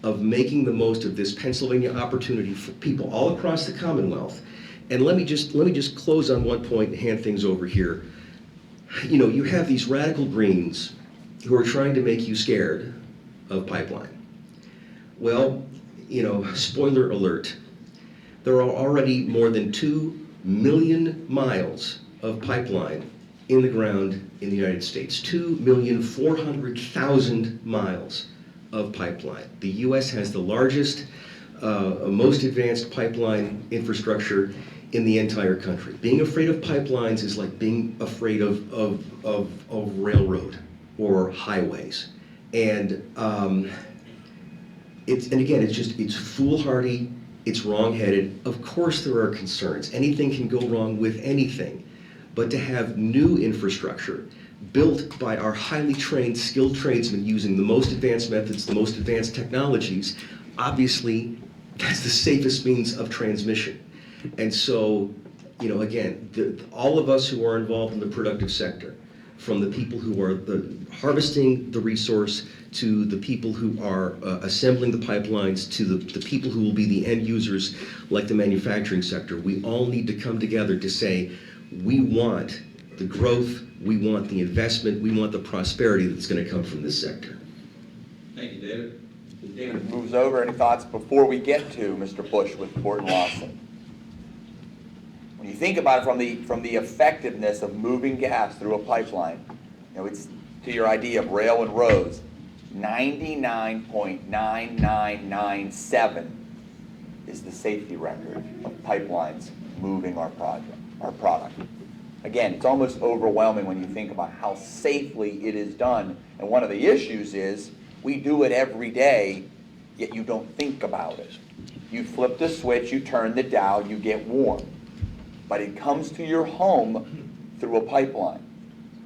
of making the most of this Pennsylvania opportunity for people all across the Commonwealth. And let me just close on one point and hand things over here. You have these radical Greens who are trying to make you scared of pipeline. Well, spoiler alert, there are already more than 2 million miles of pipeline in the ground in the United States. 2,400,000 miles of pipeline. The U.S. has the largest, most advanced pipeline infrastructure in the entire country. Being afraid of pipelines is like being afraid of railroad or highways. And it's foolhardy, it's wrong-headed. Of course there are concerns. Anything can go wrong with anything. But to have new infrastructure built by our highly trained, skilled tradesmen using the most advanced methods, the most advanced technologies, obviously that's the safest means of transmission. And so, all of us who are involved in the productive sector, from the people who are harvesting the resource, to the people who are assembling the pipelines, to the people who will be the end users, like the manufacturing sector, we all need to come together to say, we want the growth, we want the investment, we want the prosperity that's going to come from this sector. Thank you, David. David moves over. Any thoughts before we get to Mr. Bush with Port and Lawson? When you think about it from the effectiveness of moving gas through a pipeline, it's to your idea of rail and roads, 99.9997 is the safety record of pipelines moving our product. Again, it's almost overwhelming when you think about how safely it is done. And one of the issues is we do it every day, yet you don't think about it. You flip the switch, you turn the dial, you get warm. But it comes to your home through a pipeline.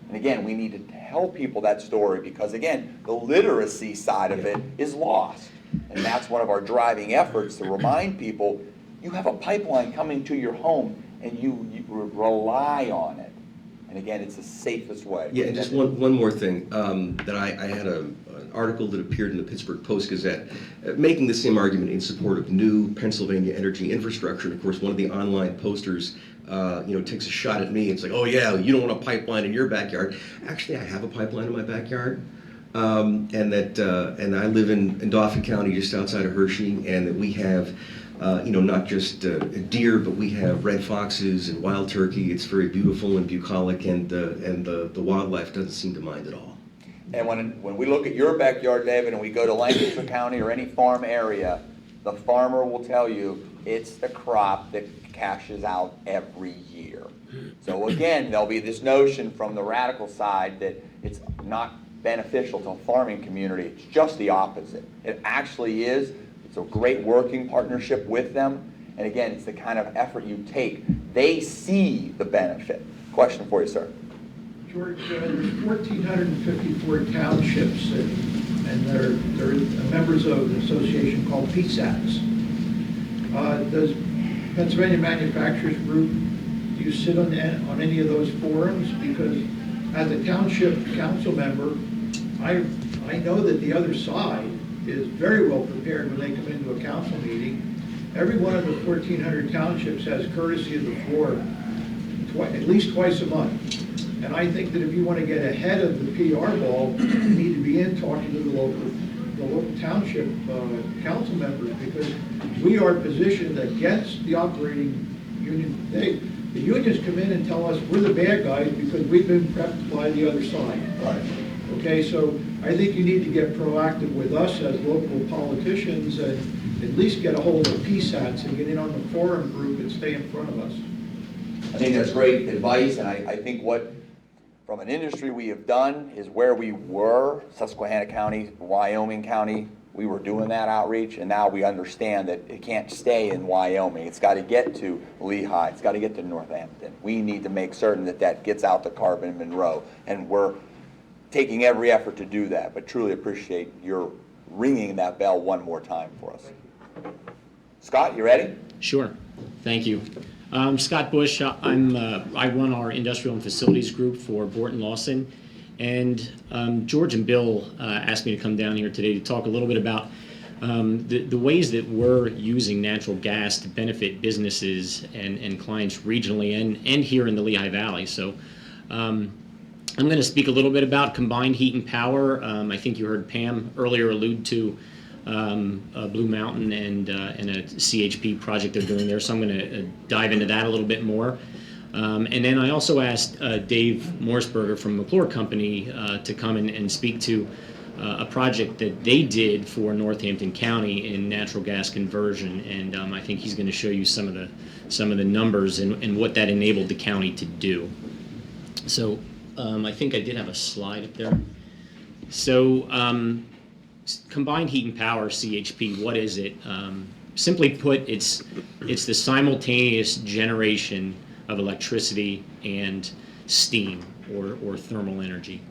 And again, we need to tell people that story because, again, the literacy side of it is lost. And that's one of our driving efforts to remind people, you have a pipeline coming to your home and you rely on it. And again, it's the safest way. Yeah, and just one more thing. That I had an article that appeared in the Pittsburgh Post-Gazette making the same argument in support of new Pennsylvania energy infrastructure. And of course, one of the online posters takes a shot at me. It's like, oh yeah, you don't want a pipeline in your backyard. Actually, I have a pipeline in my backyard. And I live in Dauphin County, just outside of Hershey, and that we have not just deer, but we have red foxes and wild turkey. It's very beautiful and bucolic, and the wildlife doesn't seem to mind at all. And when we look at your backyard, David, and we go to Lancaster County or any farm area, the farmer will tell you, it's the crop that cashes out every year. So again, there'll be this notion from the radical side that it's not beneficial to a farming community. It's just the opposite. It actually is. It's a great working partnership with them. And again, it's the kind of effort you take. They see the benefit. Question for you, sir. George, there's 1,454 townships, and they're members of an association called PSATs. Does Pennsylvania Manufacturers Group, do you sit on any of those forums? Because as a township council member, I know that the other side is very well prepared when they come into a council meeting. Every one of the 1,400 townships has courtesy of the floor at least twice a month. And I think that if you want to get ahead of the PR ball, you need to be in talking to the local township council members, because we are positioned against the operating union. The unions come in and tell us we're the bad guys because we've been prepped by the other side. Right. Okay, so I think you need to get proactive with us as local politicians and at least get a hold of PSATs and get in on the forum group and stay in front of us. I think that's great advice, and I think what, from an industry we have done, is where we were, Susquehanna County, Wyoming County, we were doing that outreach, and now we understand that it can't stay in Wyoming. It's got to get to Lehigh. It's got to get to Northampton. We need to make certain that that gets out to Carbon and Monroe, and we're taking every effort to do that, but truly appreciate your ringing that bell one more time for us. Scott, you ready? Sure. Thank you. Scott Bush. I run our industrial and facilities group for Borton Lawson, and George and Bill asked me to come down here today to talk a little bit about the ways that we're using natural gas to benefit businesses and clients regionally and here in the Lehigh Valley. So I'm going to speak a little bit about combined heat and power. I think you heard Pam earlier allude to Blue Mountain and a CHP project they're doing there, so I'm going to dive into that a little bit more. And then I also asked Dave Morseberger from McClure Company to come and speak to a project that they did for Northampton County in natural gas conversion, and I think he's going to show you some of the numbers and what that enabled the county to do. So I think I did have a slide up there. So combined heat and power, CHP, what is it? Simply put, it's the simultaneous generation of electricity and steam or thermal energy.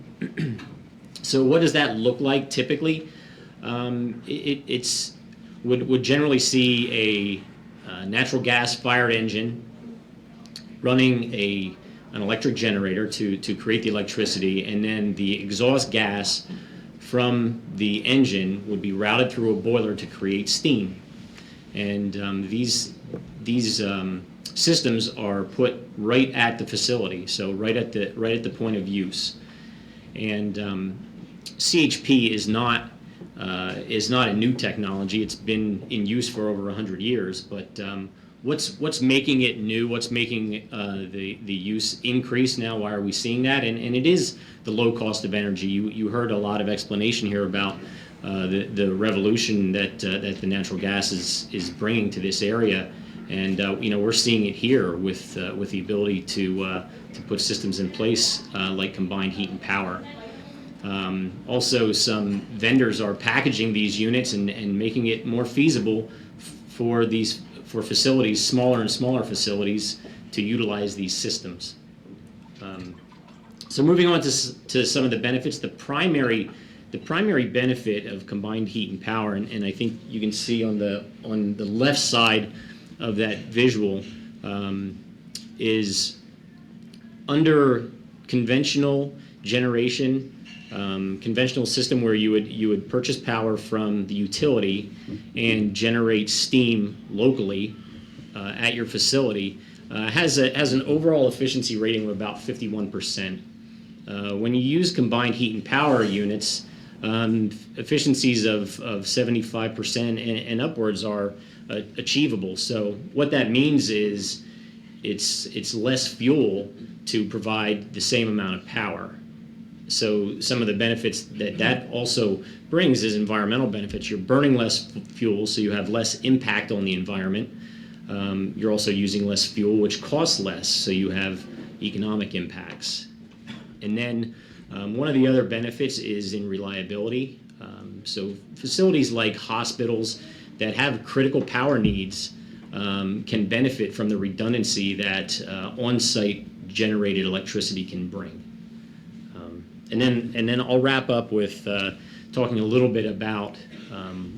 So what does that look like typically? It's would generally see a natural gas fired engine running an electric generator to create the electricity, and then the exhaust gas from the engine would be routed through a boiler to create steam. And these systems are put right at the facility, so right at the point of use. And CHP is not a new technology. It's been in use for over 100 years. But what's making it new? What's making the use increase now? Why are we seeing that? And it is the low cost of energy. You heard a lot of explanation here about the revolution that the natural gas is bringing to this area. And we're seeing it here with the ability to put systems in place like combined heat and power. Also, some vendors are packaging these units and making it more feasible for facilities, smaller and smaller facilities, to utilize these systems. So moving on to some of the benefits, the primary benefit of combined heat and power, and I think you can see on the left side of that visual, is under conventional generation, conventional system where you would purchase power from the utility and generate steam locally at your facility, has an overall efficiency rating of about 51%. When you use combined heat and power units, efficiencies of 75% and upwards are achievable. So what that means is it's less fuel to provide the same amount of power. So some of the benefits that also brings is environmental benefits. You're burning less fuel, so you have less impact on the environment. You're also using less fuel, which costs less, so you have economic impacts. And then one of the other benefits is in reliability. So facilities like hospitals that have critical power needs can benefit from the redundancy that on-site generated electricity can bring. And then I'll wrap up with talking a little bit about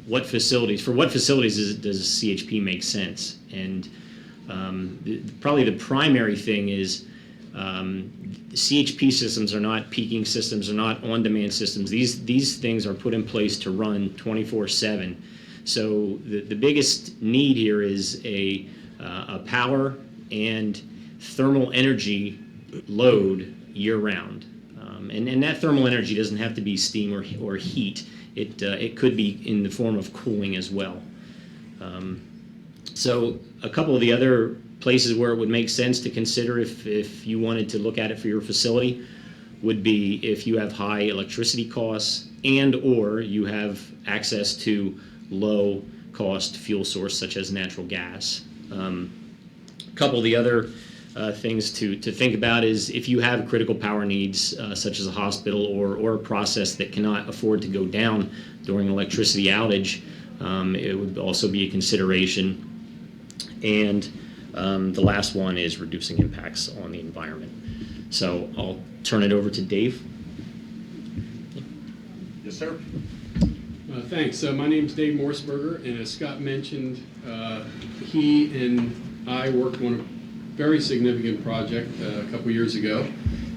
what facilities does CHP make sense? And probably the primary thing is CHP systems are not peaking systems, are not on-demand systems. These things are put in place to run 24/7. So the biggest need here is a power and thermal energy load year-round. And that thermal energy doesn't have to be steam or heat. It could be in the form of cooling as well. So a couple of the other places where it would make sense to consider if you wanted to look at it for your facility would be if you have high electricity costs and or you have access to low cost fuel source such as natural gas. A couple of the other things to think about is if you have critical power needs such as a hospital or a process that cannot afford to go down during an electricity outage, it would also be a consideration. And the last one is reducing impacts on the environment. So I'll turn it over to Dave. Yes, sir. Thanks. My name's Dave Morseberger, and as Scott mentioned, he and I worked on a very significant project a couple years ago,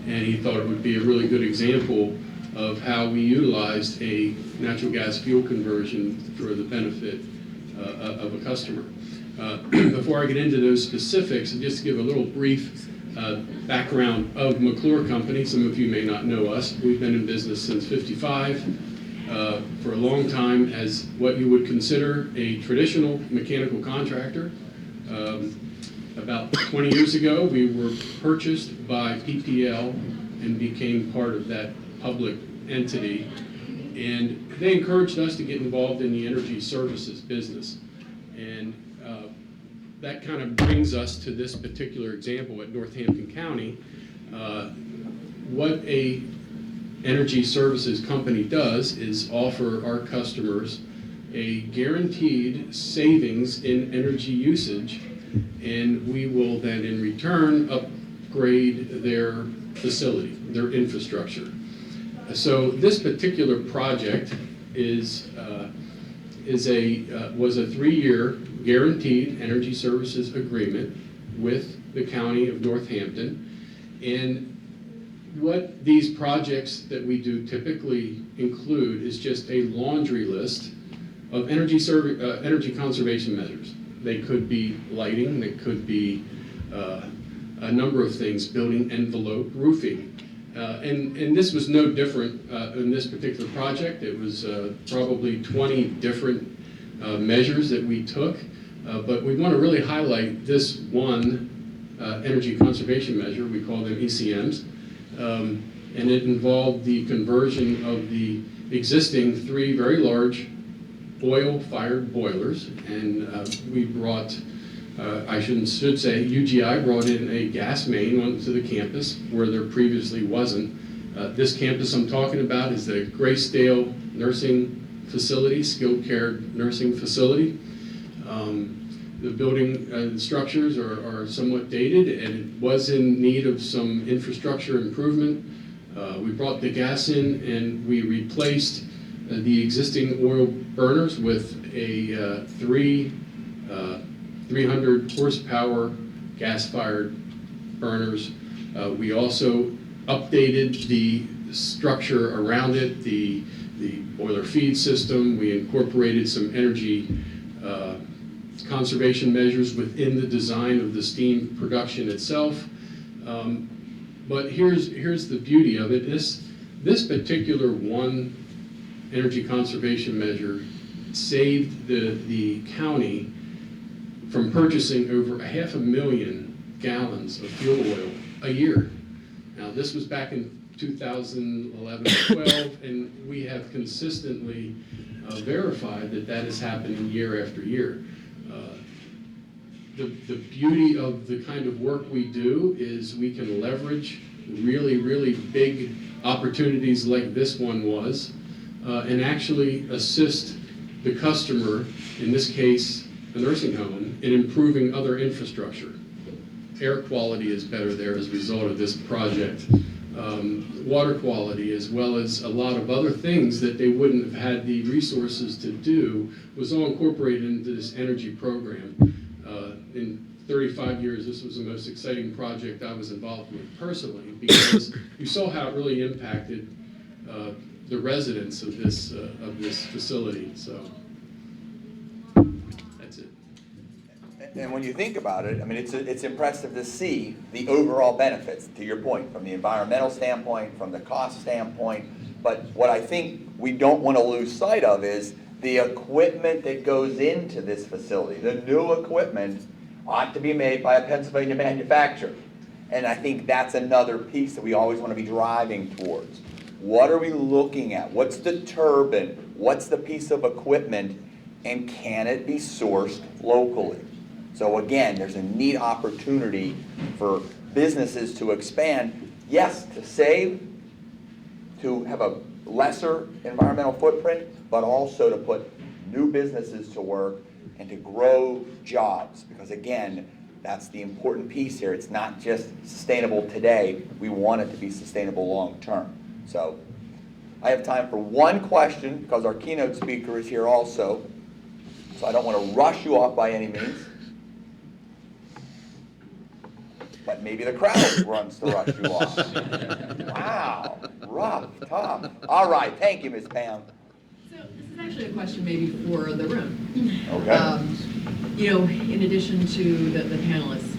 and he thought it would be a really good example of how we utilized a natural gas fuel conversion for the benefit of a customer. Before I get into those specifics, and just to give a little brief background of McClure Company, some of you may not know us. We've been in business since '55. For a long time as what you would consider a traditional mechanical contractor. About 20 years ago, we were purchased by PPL and became part of that public entity. And they encouraged us to get involved in the energy services business. And that kind of brings us to this particular example at Northampton County. What a energy services company does is offer our customers a guaranteed savings in energy usage, and we will then in return upgrade their facility, their infrastructure. So this particular project was a 3-year guaranteed energy services agreement with the County of Northampton. And what these projects that we do typically include is just a laundry list of energy conservation measures. They could be lighting, they could be a number of things, building envelope, roofing. And this was no different in this particular project. It was probably 20 different measures that we took, but we want to really highlight this one energy conservation measure. We call them ECMs. And it involved the conversion of the existing 3 very large oil-fired boilers, and we brought, I should say, UGI brought in a gas main onto the campus where there previously wasn't. This campus I'm talking about is the Graysdale Nursing Facility, skilled care nursing facility. The building structures are somewhat dated, and it was in need of some infrastructure improvement. We brought the gas in and we replaced the existing oil burners with a 300 horsepower gas-fired burners. We also updated the structure around it, the boiler feed system. We incorporated some energy conservation measures within the design of the steam production itself. But here's the beauty of it. This particular one energy conservation measure saved the county from purchasing over 500,000 gallons of fuel oil a year. Now this was back in 2011-12, and we have consistently verified that is happening year after year. the beauty of the kind of work we do is we can leverage really, really big opportunities like this one was, and actually assist the customer, in this case, a nursing home, in improving other infrastructure. Air quality is better there as a result of this project. Water quality, as well as a lot of other things that they wouldn't have had the resources to do, was all incorporated into this energy program. In 35 years, this was the most exciting project I was involved with personally, because you saw how it really impacted the residents of this facility. So that's it. And when you think about it, I mean, it's impressive to see the overall benefits, to your point, from the environmental standpoint, from the cost standpoint. But what I think we don't want to lose sight of is the equipment that goes into this facility. The new equipment ought to be made by a Pennsylvania manufacturer. And I think that's another piece that we always want to be driving towards. What are we looking at? What's the turbine? What's the piece of equipment? And can it be sourced locally? So again, there's a neat opportunity for businesses to expand, yes, to save, to have a lesser environmental footprint, but also to put new businesses to work and to grow jobs. Because again, that's the important piece here. It's not just sustainable today, we want it to be sustainable long term. So I have time for one question because our keynote speaker is here also. So I don't want to rush you off by any means. But maybe the crowd runs to rush you off. Wow, rough, tough. All right, thank you, Ms. Pam. So this is actually a question maybe for the room. Okay. You know, in addition to the panelists,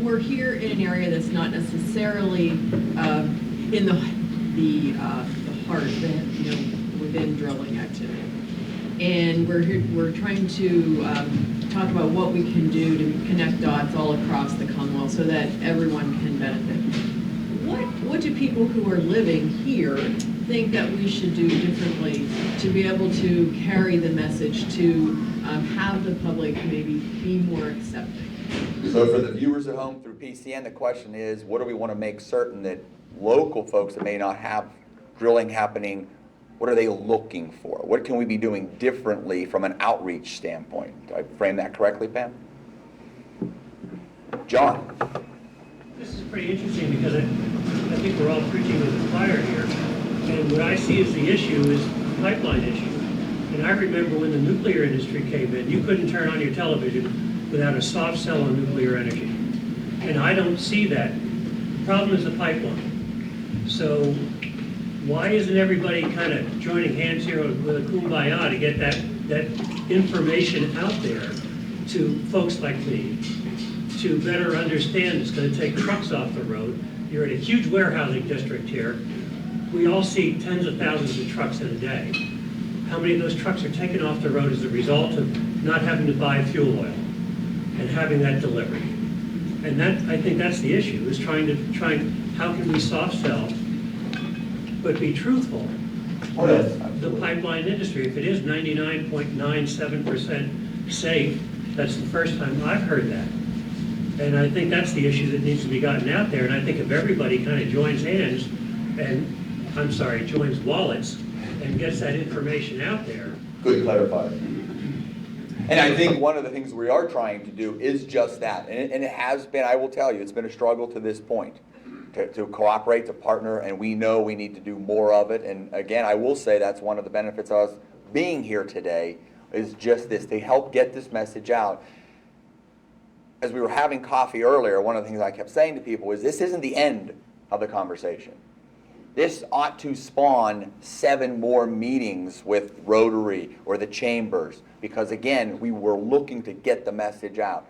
we're here in an area that's not necessarily in the heart, you know, within drilling activity. And we're trying to talk about what we can do to connect dots all across the Commonwealth so that everyone can benefit. What do people who are living here think that we should do differently to be able to carry the message to have the public maybe be more accepting? So for the viewers at home through PCN, the question is, what do we want to make certain that local folks that may not have drilling happening, what are they looking for? What can we be doing differently from an outreach standpoint? Did I frame that correctly, Pam? John? This is pretty interesting because I think we're all preaching to the choir here. And what I see as the issue is the pipeline issue. And I remember when the nuclear industry came in, you couldn't turn on your television without a soft sell on nuclear energy. And I don't see that. The problem is the pipeline. So why isn't everybody kind of joining hands here with a kumbaya to get that information out there to folks like me to better understand it's going to take trucks off the road. You're in a huge warehousing district here. We all see tens of thousands of trucks in a day. How many of those trucks are taken off the road as a result of not having to buy fuel oil and having that delivered? And that, I think that's the issue, is how can we soft sell but be truthful with the pipeline industry? If it is 99.97% safe, that's the first time I've heard that. And I think that's the issue that needs to be gotten out there. And I think if everybody kind of joins hands and, joins wallets and gets that information out there. Good clarifier. And I think one of the things we are trying to do is just that. And it has been, I will tell you, it's been a struggle to this point. To cooperate, to partner, and we know we need to do more of it. And again, I will say that's one of the benefits of us being here today, is just this, to help get this message out. As we were having coffee earlier, one of the things I kept saying to people is this isn't the end of the conversation. This ought to spawn 7 more meetings with Rotary or the chambers, because again, we were looking to get the message out.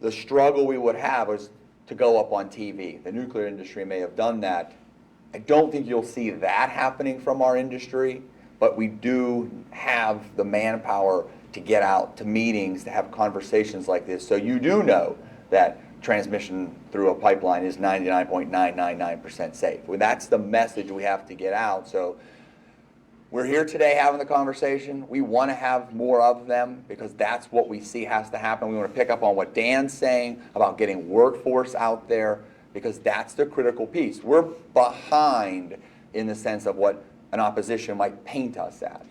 The struggle we would have was to go up on TV. The nuclear industry may have done that. I don't think you'll see that happening from our industry, but we do have the manpower to get out to meetings, to have conversations like this. So you do know that transmission through a pipeline is 99.999% safe. Well, that's the message we have to get out. So We're here today having the conversation. We want to have more of them because that's what we see has to happen. We want to pick up on what Dan's saying about getting workforce out there because that's the critical piece. We're behind in the sense of what an opposition might paint us as.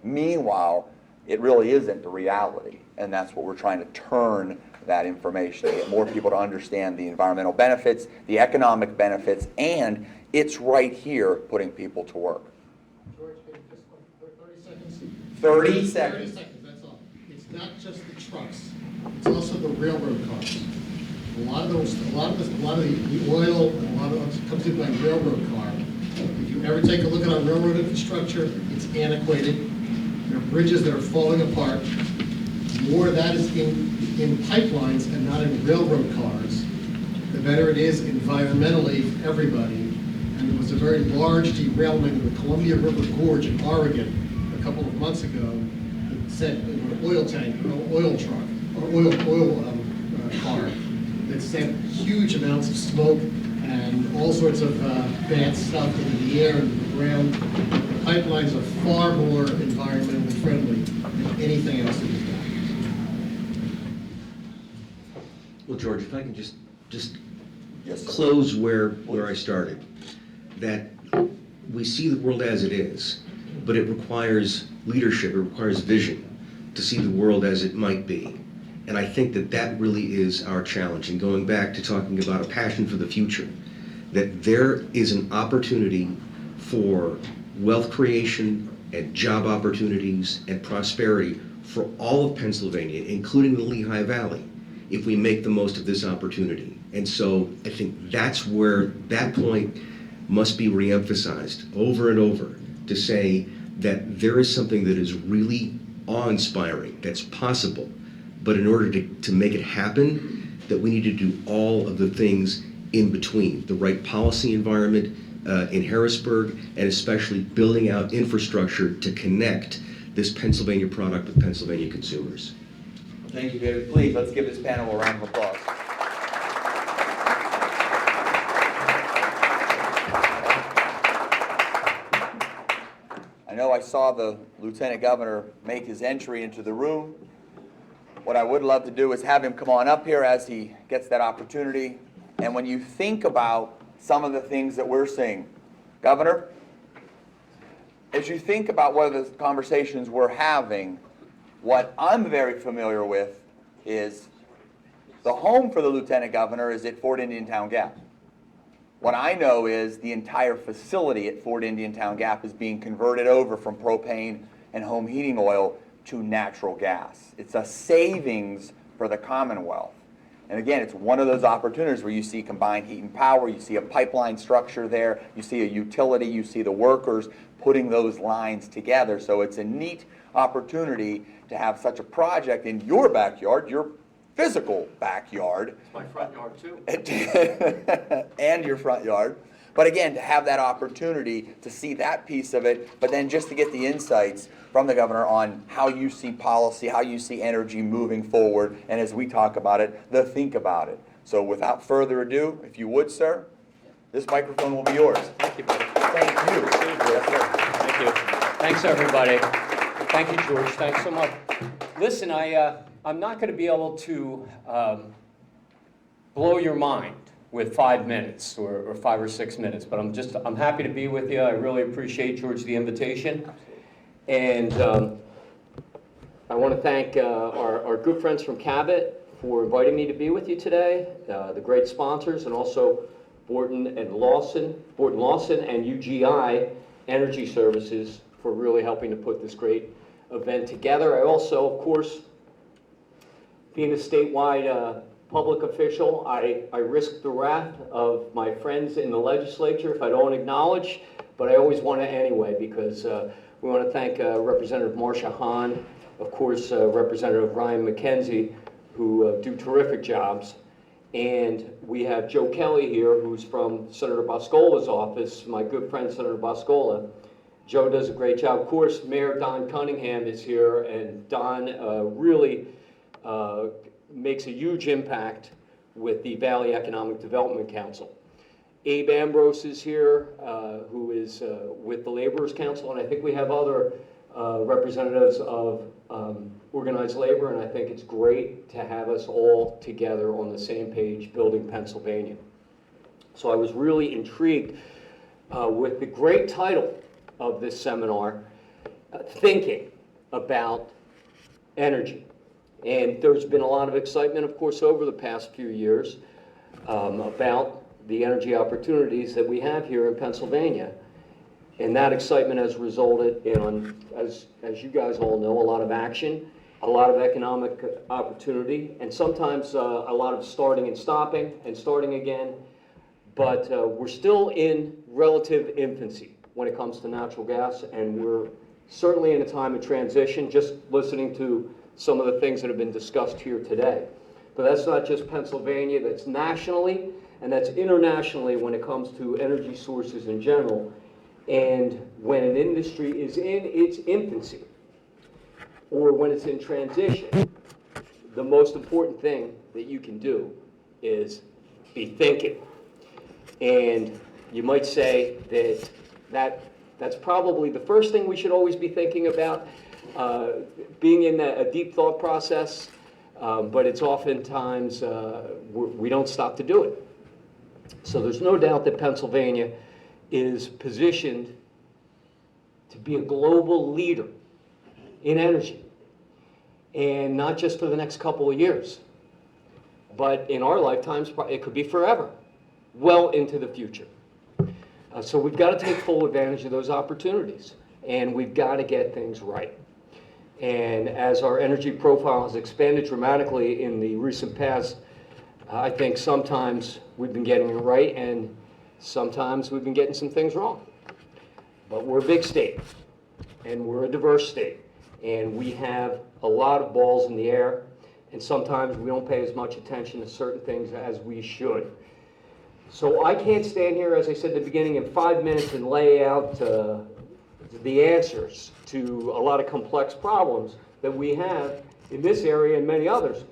Meanwhile, it really isn't the reality, and that's what we're trying to turn that information, to get more people to understand the environmental benefits, the economic benefits, and it's right here putting people to work. George, maybe just 30 seconds? 30 seconds. 30 seconds, that's all. It's not just the trucks, it's also the railroad cars. A lot of the oil, and a lot of it comes in by railroad car. If you ever take a look at our railroad infrastructure, it's antiquated. There are bridges that are falling apart. More of that is in pipelines and not in railroad cars. The better it is environmentally for everybody. And there was a very large derailment of the Columbia River Gorge in Oregon a couple of months ago that sent an oil tank, an oil truck, or oil car that sent huge amounts of smoke and all sorts of bad stuff into the air and the ground. The pipelines are far more environmentally friendly than anything else that is done. Well, George, if I can just Yes, sir. close where I started, that we see the world as it is, but it requires leadership, it requires vision to see the world as it might be. And I think that that really is our challenge. And going back to talking about a passion for the future, that there is an opportunity for wealth creation and job opportunities and prosperity for all of Pennsylvania, including the Lehigh Valley, if we make the most of this opportunity. And so I think that's where that point must be reemphasized over and over, to say that there is something that is really awe-inspiring, that's possible. But in order to make it happen, that we need to do all of the things in between, the right policy environment in Harrisburg, and especially building out infrastructure to connect this Pennsylvania product with Pennsylvania consumers. Thank you, David. Please, let's give this panel a round of applause. I know I saw the Lieutenant Governor make his entry into the room. What I would love to do is have him come on up here as he gets that opportunity. And when you think about some of the things that we're seeing, Governor, as you think about what the conversations we're having, what I'm very familiar with is the home for the Lieutenant Governor is at Fort Indian Town Gap. What I know is the entire facility at Fort Indian Town Gap is being converted over from propane and home heating oil to natural gas. It's a savings for the Commonwealth. And again, it's one of those opportunities where you see combined heat and power, you see a pipeline structure there, you see a utility, you see the workers putting those lines together. So it's a neat opportunity to have such a project in your backyard, your physical backyard. It's my front yard too. And your front yard. But again, to have that opportunity to see that piece of it, but then just to get the insights from the governor on how you see policy, how you see energy moving forward, and as we talk about it, the think about it. So without further ado, if you would, sir, this microphone will be yours. Thank you, buddy. Thank you. Yes, sir. Thank you. Thanks, everybody. Thank you, George. Thanks so much. Listen, I'm not going to be able to blow your mind with 5 minutes or 5 or 6 minutes, but I'm happy to be with you. I really appreciate, George, the invitation. And I want to thank our good friends from Cabot for inviting me to be with you today, the great sponsors, and also Borton Lawson and UGI Energy Services for really helping to put this great event together. I also, of course, being a statewide public official, I risk the wrath of my friends in the legislature if I don't acknowledge, but I always want to anyway, because we want to thank Representative Marcia Hahn, of course, Representative Ryan McKenzie, who do terrific jobs. And we have Joe Kelly here, who's from Senator Boscola's office, my good friend Senator Boscola. Joe does a great job. Of course, Mayor Don Cunningham is here, and Don really makes a huge impact with the Valley Economic Development Council. Abe Ambrose is here, who is with the Laborers Council, and I think we have other representatives of organized labor, and I think it's great to have us all together on the same page, building Pennsylvania. So I was really intrigued with the great title of this seminar, Thinking About Energy. And there's been a lot of excitement, of course, over the past few years about the energy opportunities that we have here in Pennsylvania. And that excitement has resulted in, as you guys all know, a lot of action, a lot of economic opportunity, and sometimes a lot of starting and stopping and starting again. But we're still in relative infancy when it comes to natural gas, and we're certainly in a time of transition, just listening to some of the things that have been discussed here today. But that's not just Pennsylvania, that's nationally, and that's internationally when it comes to energy sources in general. And when an industry is in its infancy, or when it's in transition, the most important thing that you can do is be thinking. And you might say that's probably the first thing we should always be thinking about, being in a deep thought process, but it's oftentimes we don't stop to do it. So there's no doubt that Pennsylvania is positioned to be a global leader in energy, and not just for the next couple of years, but in our lifetimes, it could be forever, well into the future. So we've got to take full advantage of those opportunities, and we've got to get things right. And as our energy profile has expanded dramatically in the recent past, I think sometimes we've been getting it right, and sometimes we've been getting some things wrong. But we're a big state, and we're a diverse state, and we have a lot of balls in the air, and sometimes we don't pay as much attention to certain things as we should. So I can't stand here, as I said at the beginning, in 5 minutes and lay out the answers to a lot of complex problems that we have in this area and many others.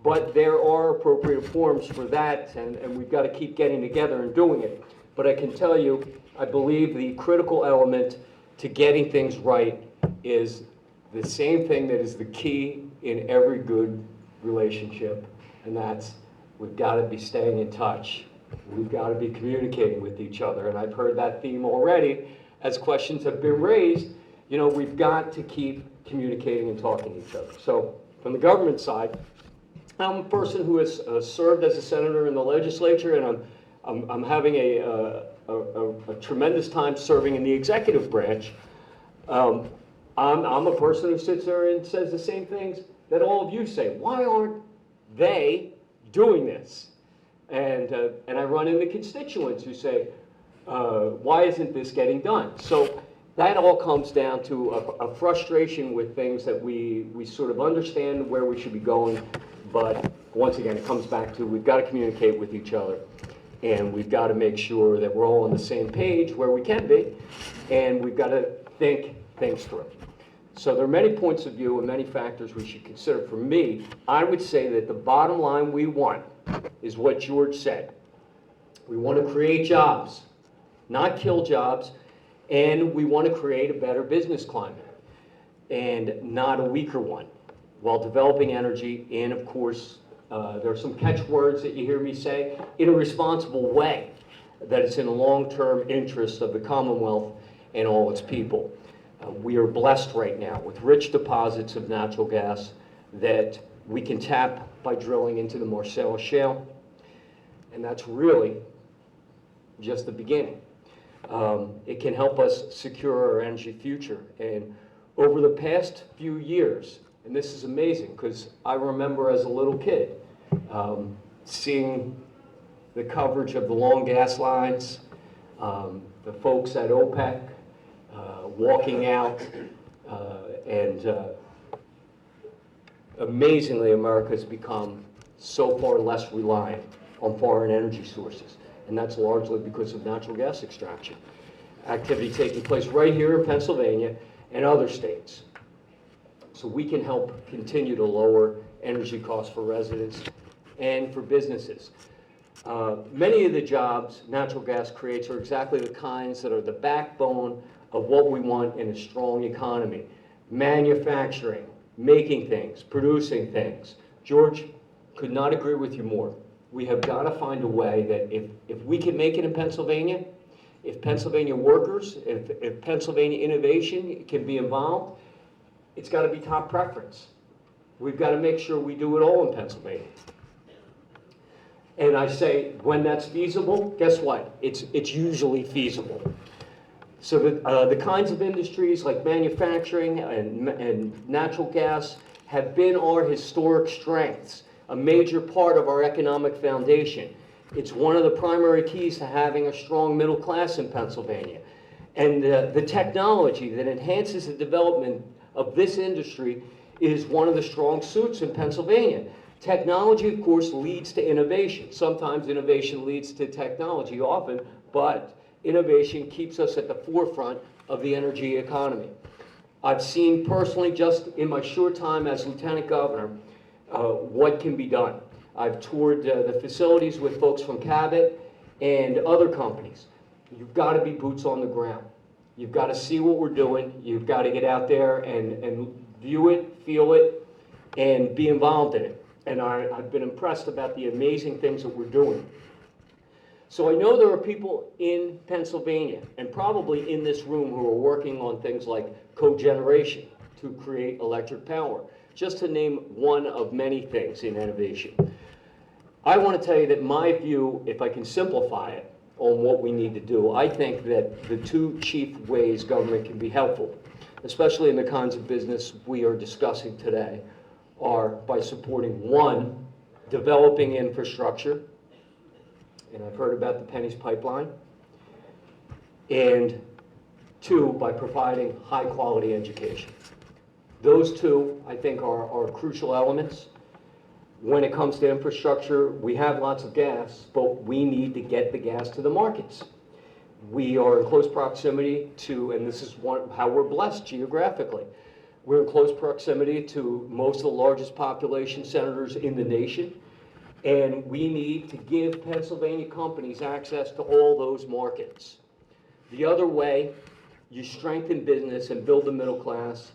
But there are appropriate forms for that, and we've got to keep getting together and doing it. But I can tell you, I believe the critical element to getting things right is the same thing that is the key in every good relationship, and that's we've got to be staying in touch. We've got to be communicating with each other, and I've heard that theme already as questions have been raised. You know, we've got to keep communicating and talking to each other. So from the government side, I'm a person who has served as a senator in the legislature, and I'm having a tremendous time serving in the executive branch. I'm a person who sits there and says the same things that all of you say. Why aren't they doing this? And I run into constituents who say, why isn't this getting done? So that all comes down to a frustration with things that we sort of understand where we should be going, but once again, it comes back to we've got to communicate with each other, and we've got to make sure that we're all on the same page where we can be, and we've got to think things through. So there are many points of view and many factors we should consider. For me, I would say that the bottom line we want is what George said. We want to create jobs, not kill jobs, and we want to create a better business climate and not a weaker one while developing energy. And of course, there are some catchwords that you hear me say, in a responsible way, that it's in the long-term interest of the Commonwealth and all its people. We are blessed right now with rich deposits of natural gas that we can tap by drilling into the Marcellus Shale, and that's really just the beginning. It can help us secure our energy future. And over the past few years, and this is amazing because I remember as a little kid seeing the coverage of the long gas lines, the folks at OPEC walking out, and amazingly, America has become so far less reliant on foreign energy sources. And that's largely because of natural gas extraction activity taking place right here in Pennsylvania and other states. So we can help continue to lower energy costs for residents and for businesses. Many of the jobs natural gas creates are exactly the kinds that are the backbone of what we want in a strong economy. Manufacturing, making things, producing things. George, could not agree with you more. We have got to find a way that if we can make it in Pennsylvania, if Pennsylvania workers, if Pennsylvania innovation can be involved, it's got to be top preference. We've got to make sure we do it all in Pennsylvania. And I say, when that's feasible, guess what? It's usually feasible. So the kinds of industries like manufacturing and natural gas have been our historic strengths, a major part of our economic foundation. It's one of the primary keys to having a strong middle class in Pennsylvania. And the technology that enhances the development of this industry is one of the strong suits in Pennsylvania. Technology, of course, leads to innovation. Sometimes innovation leads to technology, often, but innovation keeps us at the forefront of the energy economy. I've seen personally, just in my short time as Lieutenant Governor, what can be done. I've toured the facilities with folks from Cabot and other companies. You've got to be boots on the ground. You've got to see what we're doing. You've got to get out there and view it, feel it, and be involved in it. And I've been impressed about the amazing things that we're doing. So I know there are people in Pennsylvania, and probably in this room, who are working on things like cogeneration to create electric power, just to name one of many things in innovation. I want to tell you that my view, if I can simplify it, on what we need to do, I think that the two chief ways government can be helpful, especially in the kinds of business we are discussing today, are by supporting, one, developing infrastructure, and I've heard about the Penny's pipeline, and two, by providing high-quality education. Those two, I think, are crucial elements. When it comes to infrastructure, we have lots of gas, but we need to get the gas to the markets. We are in close proximity to, and this is how we're blessed geographically, we're in close proximity to most of the largest population centers in the nation, and we need to give Pennsylvania companies access to all those markets. The other way you strengthen business and build the middle class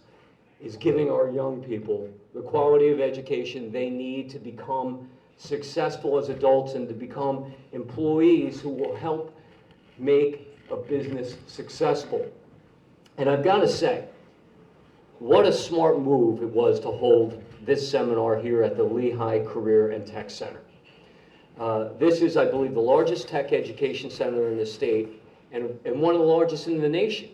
is giving our young people the quality of education they need to become successful as adults and to become employees who will help make a business successful. And I've got to say, what a smart move it was to hold this seminar here at the Lehigh Career and Tech Center. This is, I believe, the largest tech education center in the state and one of the largest in the nation.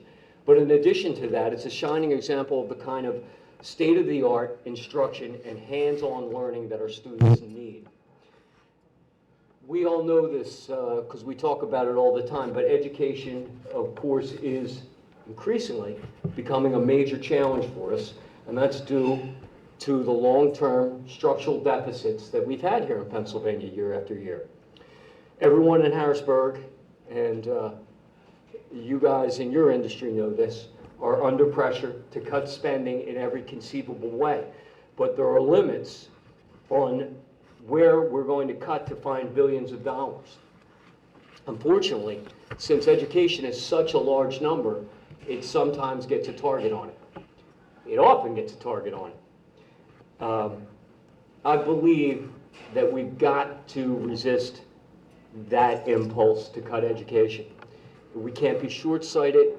But in addition to that, it's a shining example of the kind of state-of-the-art instruction and hands-on learning that our students need. We all know this because we talk about it all the time, but education, of course, is increasingly becoming a major challenge for us, and that's due to the long-term structural deficits that we've had here in Pennsylvania year after year. Everyone in Harrisburg, and you guys in your industry know this, are under pressure to cut spending in every conceivable way. But there are limits on where we're going to cut to find billions of dollars. Unfortunately, since education is such a large number, it sometimes gets a target on it. It often gets a target on it. I believe that we've got to resist that impulse to cut education. We can't be short-sighted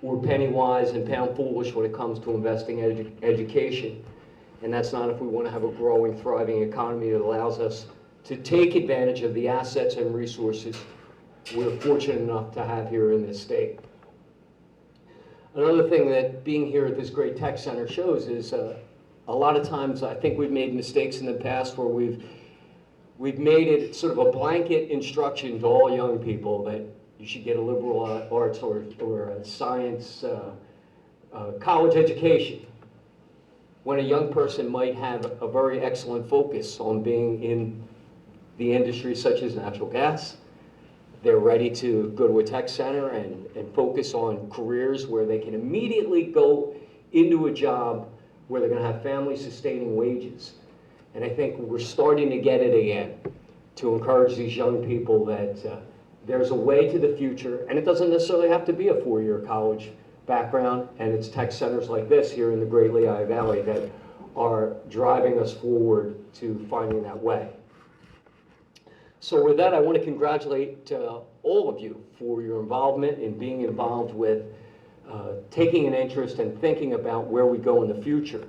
or penny-wise and pound-foolish when it comes to investing in education. And that's not if we want to have a growing, thriving economy that allows us to take advantage of the assets and resources we're fortunate enough to have here in this state. Another thing that being here at this great tech center shows is a lot of times I think we've made mistakes in the past where we've made it sort of a blanket instruction to all young people that you should get a liberal arts or a science college education, when a young person might have a very excellent focus on being in the industry such as natural gas. They're ready to go to a tech center and focus on careers where they can immediately go into a job where they're going to have family-sustaining wages. And I think we're starting to get it again. to encourage these young people that there's a way to the future, and it doesn't necessarily have to be a four-year college background, and it's tech centers like this here in the Great Lehigh Valley that are driving us forward to finding that way. So with that, I want to congratulate all of you for your involvement in being involved with taking an interest and thinking about where we go in the future.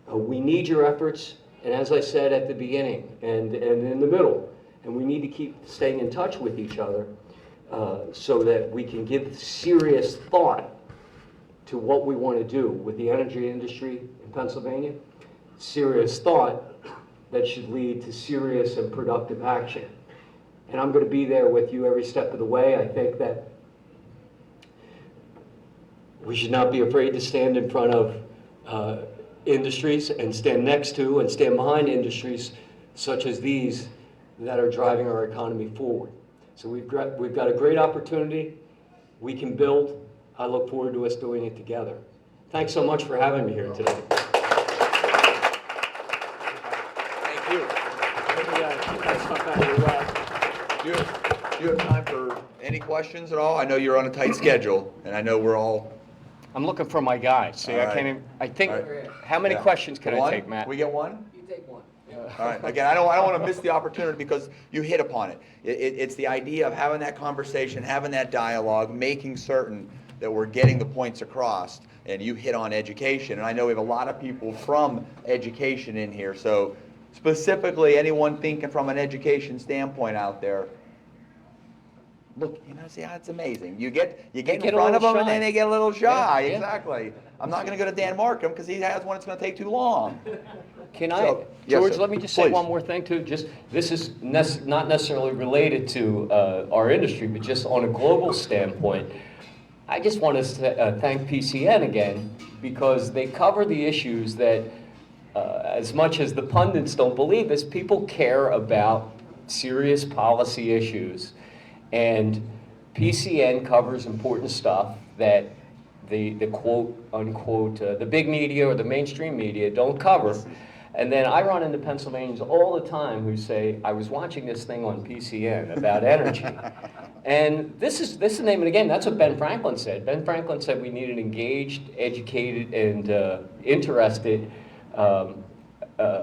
We need your efforts, and as I said at the beginning and in the middle, and we need to keep staying in touch with each other so that we can give serious thought to what we want to do with the energy industry in Pennsylvania. Serious thought that should lead to serious and productive action. And I'm going to be there with you every step of the way. I think that we should not be afraid to stand in front of industries and stand next to and stand behind industries such as these that are driving our economy forward. So we've got a great opportunity. We can build. I look forward to us doing it together. Thanks so much for having me here today. Thank you. Do you have time for any questions at all? I know you're on a tight schedule, and I know we're all. I'm looking for my guy. See, All I right. can't even, I think, All right. how many Yeah. questions can I One? take, Matt? We get one? You take one. All right, again, I don't want to miss the opportunity because you hit upon it. It's the idea of having that conversation, having that dialogue, making certain that we're getting the points across, and you hit on education, and I know we have a lot of people from education in here, so specifically anyone thinking from an education standpoint out there, look, see how it's amazing. You get in get a front of little them and then shy. they get a little shy, Yeah, yeah. exactly. I'm not going to go to Dan Markham because he has one that's going to take too long. Can I, So, yes, George, sir. let me just say Please. one more thing too. Just, this is not necessarily related to our industry, but just on a global standpoint. I just want to thank PCN again because they cover the issues that, as much as the pundits don't believe this, people care about serious policy issues. And PCN covers important stuff that the quote unquote the big media or the mainstream media don't cover. And then I run into Pennsylvanians all the time who say, I was watching this thing on PCN about energy. And this is the name of the game. That's what Ben Franklin said. Ben Franklin said we need an engaged, educated, and interested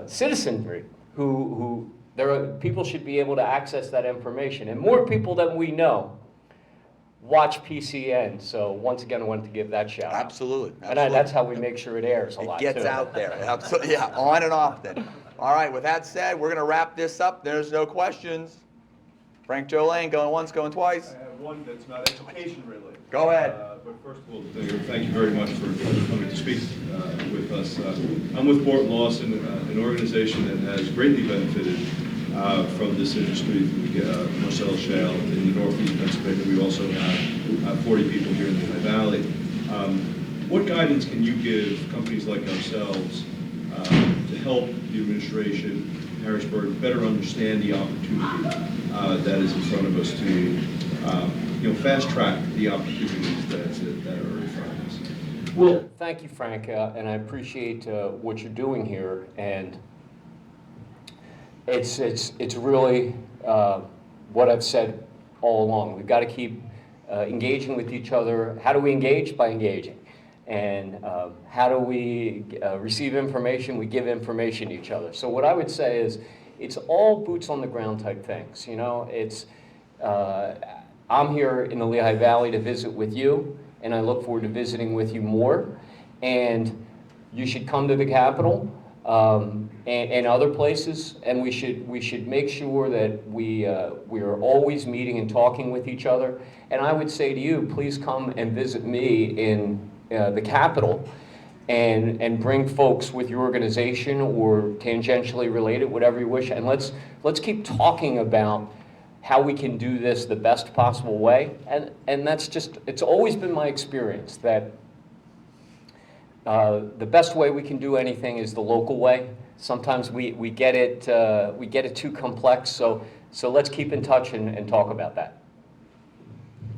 citizenry who people should be able to access that information. And more people than we know watch PCN. So once again, I wanted to give that shout out. Absolutely. And that's how we make sure it airs a lot, It gets too. out there. Absolutely. Yeah, on and off then. All right, with that said, we're going to wrap this up. There's no questions. Frank Joe Lane, going once, going twice. I have one that's not education related. Go ahead. But first of all, thank you very much for coming to speak with us. I'm with Borton Lawson, an organization that has greatly benefited from this industry through Marcellus Shale in the northeast Pennsylvania. We also have 40 people here in the Lehigh Valley. What guidance can you give companies like ourselves to help the administration, Harrisburg, better understand the opportunity that is in front of us to fast track the opportunities that are in front of us? Well, thank you, Frank, and I appreciate what you're doing here. And it's really what I've said all along. We've got to keep engaging with each other. How do we engage? By engaging. And how do we receive information? We give information to each other. So what I would say is it's all boots on the ground type things. I'm here in the Lehigh Valley to visit with you, and I look forward to visiting with you more. And you should come to the Capitol and other places, and we should make sure that we are always meeting and talking with each other. And I would say to you, please come and visit me in the Capitol and bring folks with your organization or tangentially related, whatever you wish. And let's keep talking about how we can do this the best possible way. And that's just, it's always been my experience that the best way we can do anything is the local way. Sometimes we get it too complex, so let's keep in touch and talk about that.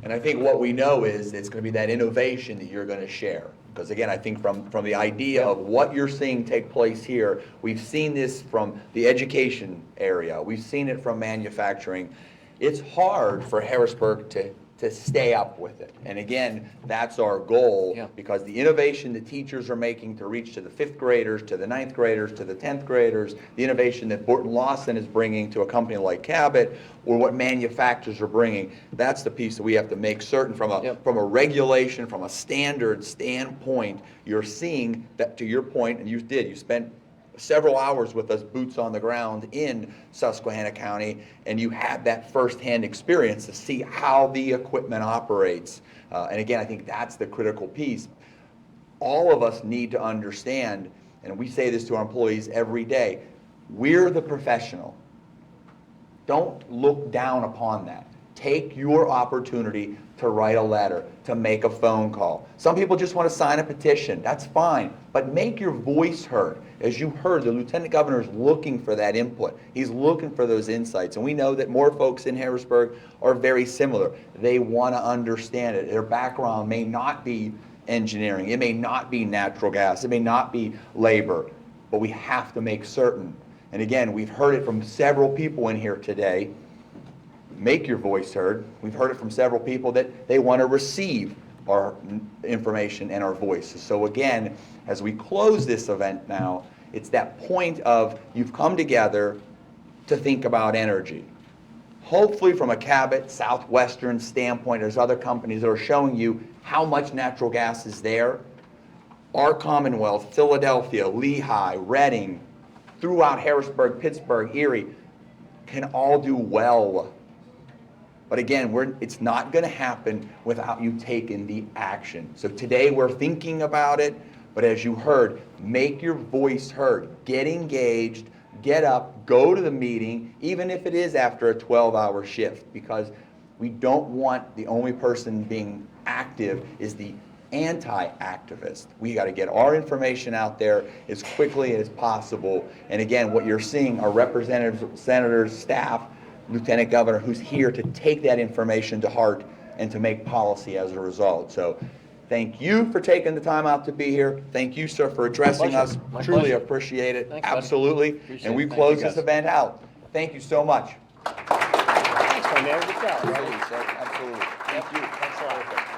And I think what we know is it's going to be that innovation that you're going to share. Because again, I think from the idea of what you're seeing take place here, we've seen this from the education area, we've seen it from manufacturing. It's hard for Harrisburg to stay up with it. And again, that's our goal, because the innovation that teachers are making to reach to the 5th graders, to the 9th graders, to the 10th graders, the innovation that Borton Lawson is bringing to a company like Cabot, or what manufacturers are bringing, that's the piece that we have to make certain from a regulation, from a standard standpoint, you're seeing that, to your point, and you spent several hours with us, boots on the ground in Susquehanna County, and you had that firsthand experience to see how the equipment operates. And again, I think that's the critical piece. All of us need to understand, and we say this to our employees every day, we're the professional. Don't look down upon that. Take your opportunity to write a letter, to make a phone call. Some people just want to sign a petition. That's fine. But make your voice heard. As you heard, the Lieutenant Governor is looking for that input. He's looking for those insights. And we know that more folks in Harrisburg are very similar. They want to understand it. Their background may not be engineering. It may not be natural gas. It may not be labor. But we have to make certain. And again, we've heard it from several people in here today. Make your voice heard. We've heard it from several people that they want to receive our information and our voices. So again, as we close this event now, it's that point of you've come together to think about energy. Hopefully from a Cabot, Southwestern standpoint, there's other companies that are showing you how much natural gas is there. Our Commonwealth, Philadelphia, Lehigh, Reading, throughout Harrisburg, Pittsburgh, Erie, can all do well. But again, it's not going to happen without you taking the action. So today we're thinking about it, but as you heard, make your voice heard. Get engaged, get up, go to the meeting, even if it is after a 12-hour shift, because we don't want the only person being active is the anti-activist. We got to get our information out there as quickly as possible. And again, what you're seeing are representatives, senators, staff, Lieutenant Governor, who's here to take that information to heart and to make policy as a result. So thank you for taking the time out to be here. Thank you, sir, for addressing us. Truly appreciate it. Thanks, buddy. Absolutely. Appreciate And we it. Thank close you, this guys. event out. Thank you so much. Thanks, my man. Good job. Absolutely, sir. Absolutely. Thank you. Thanks a lot.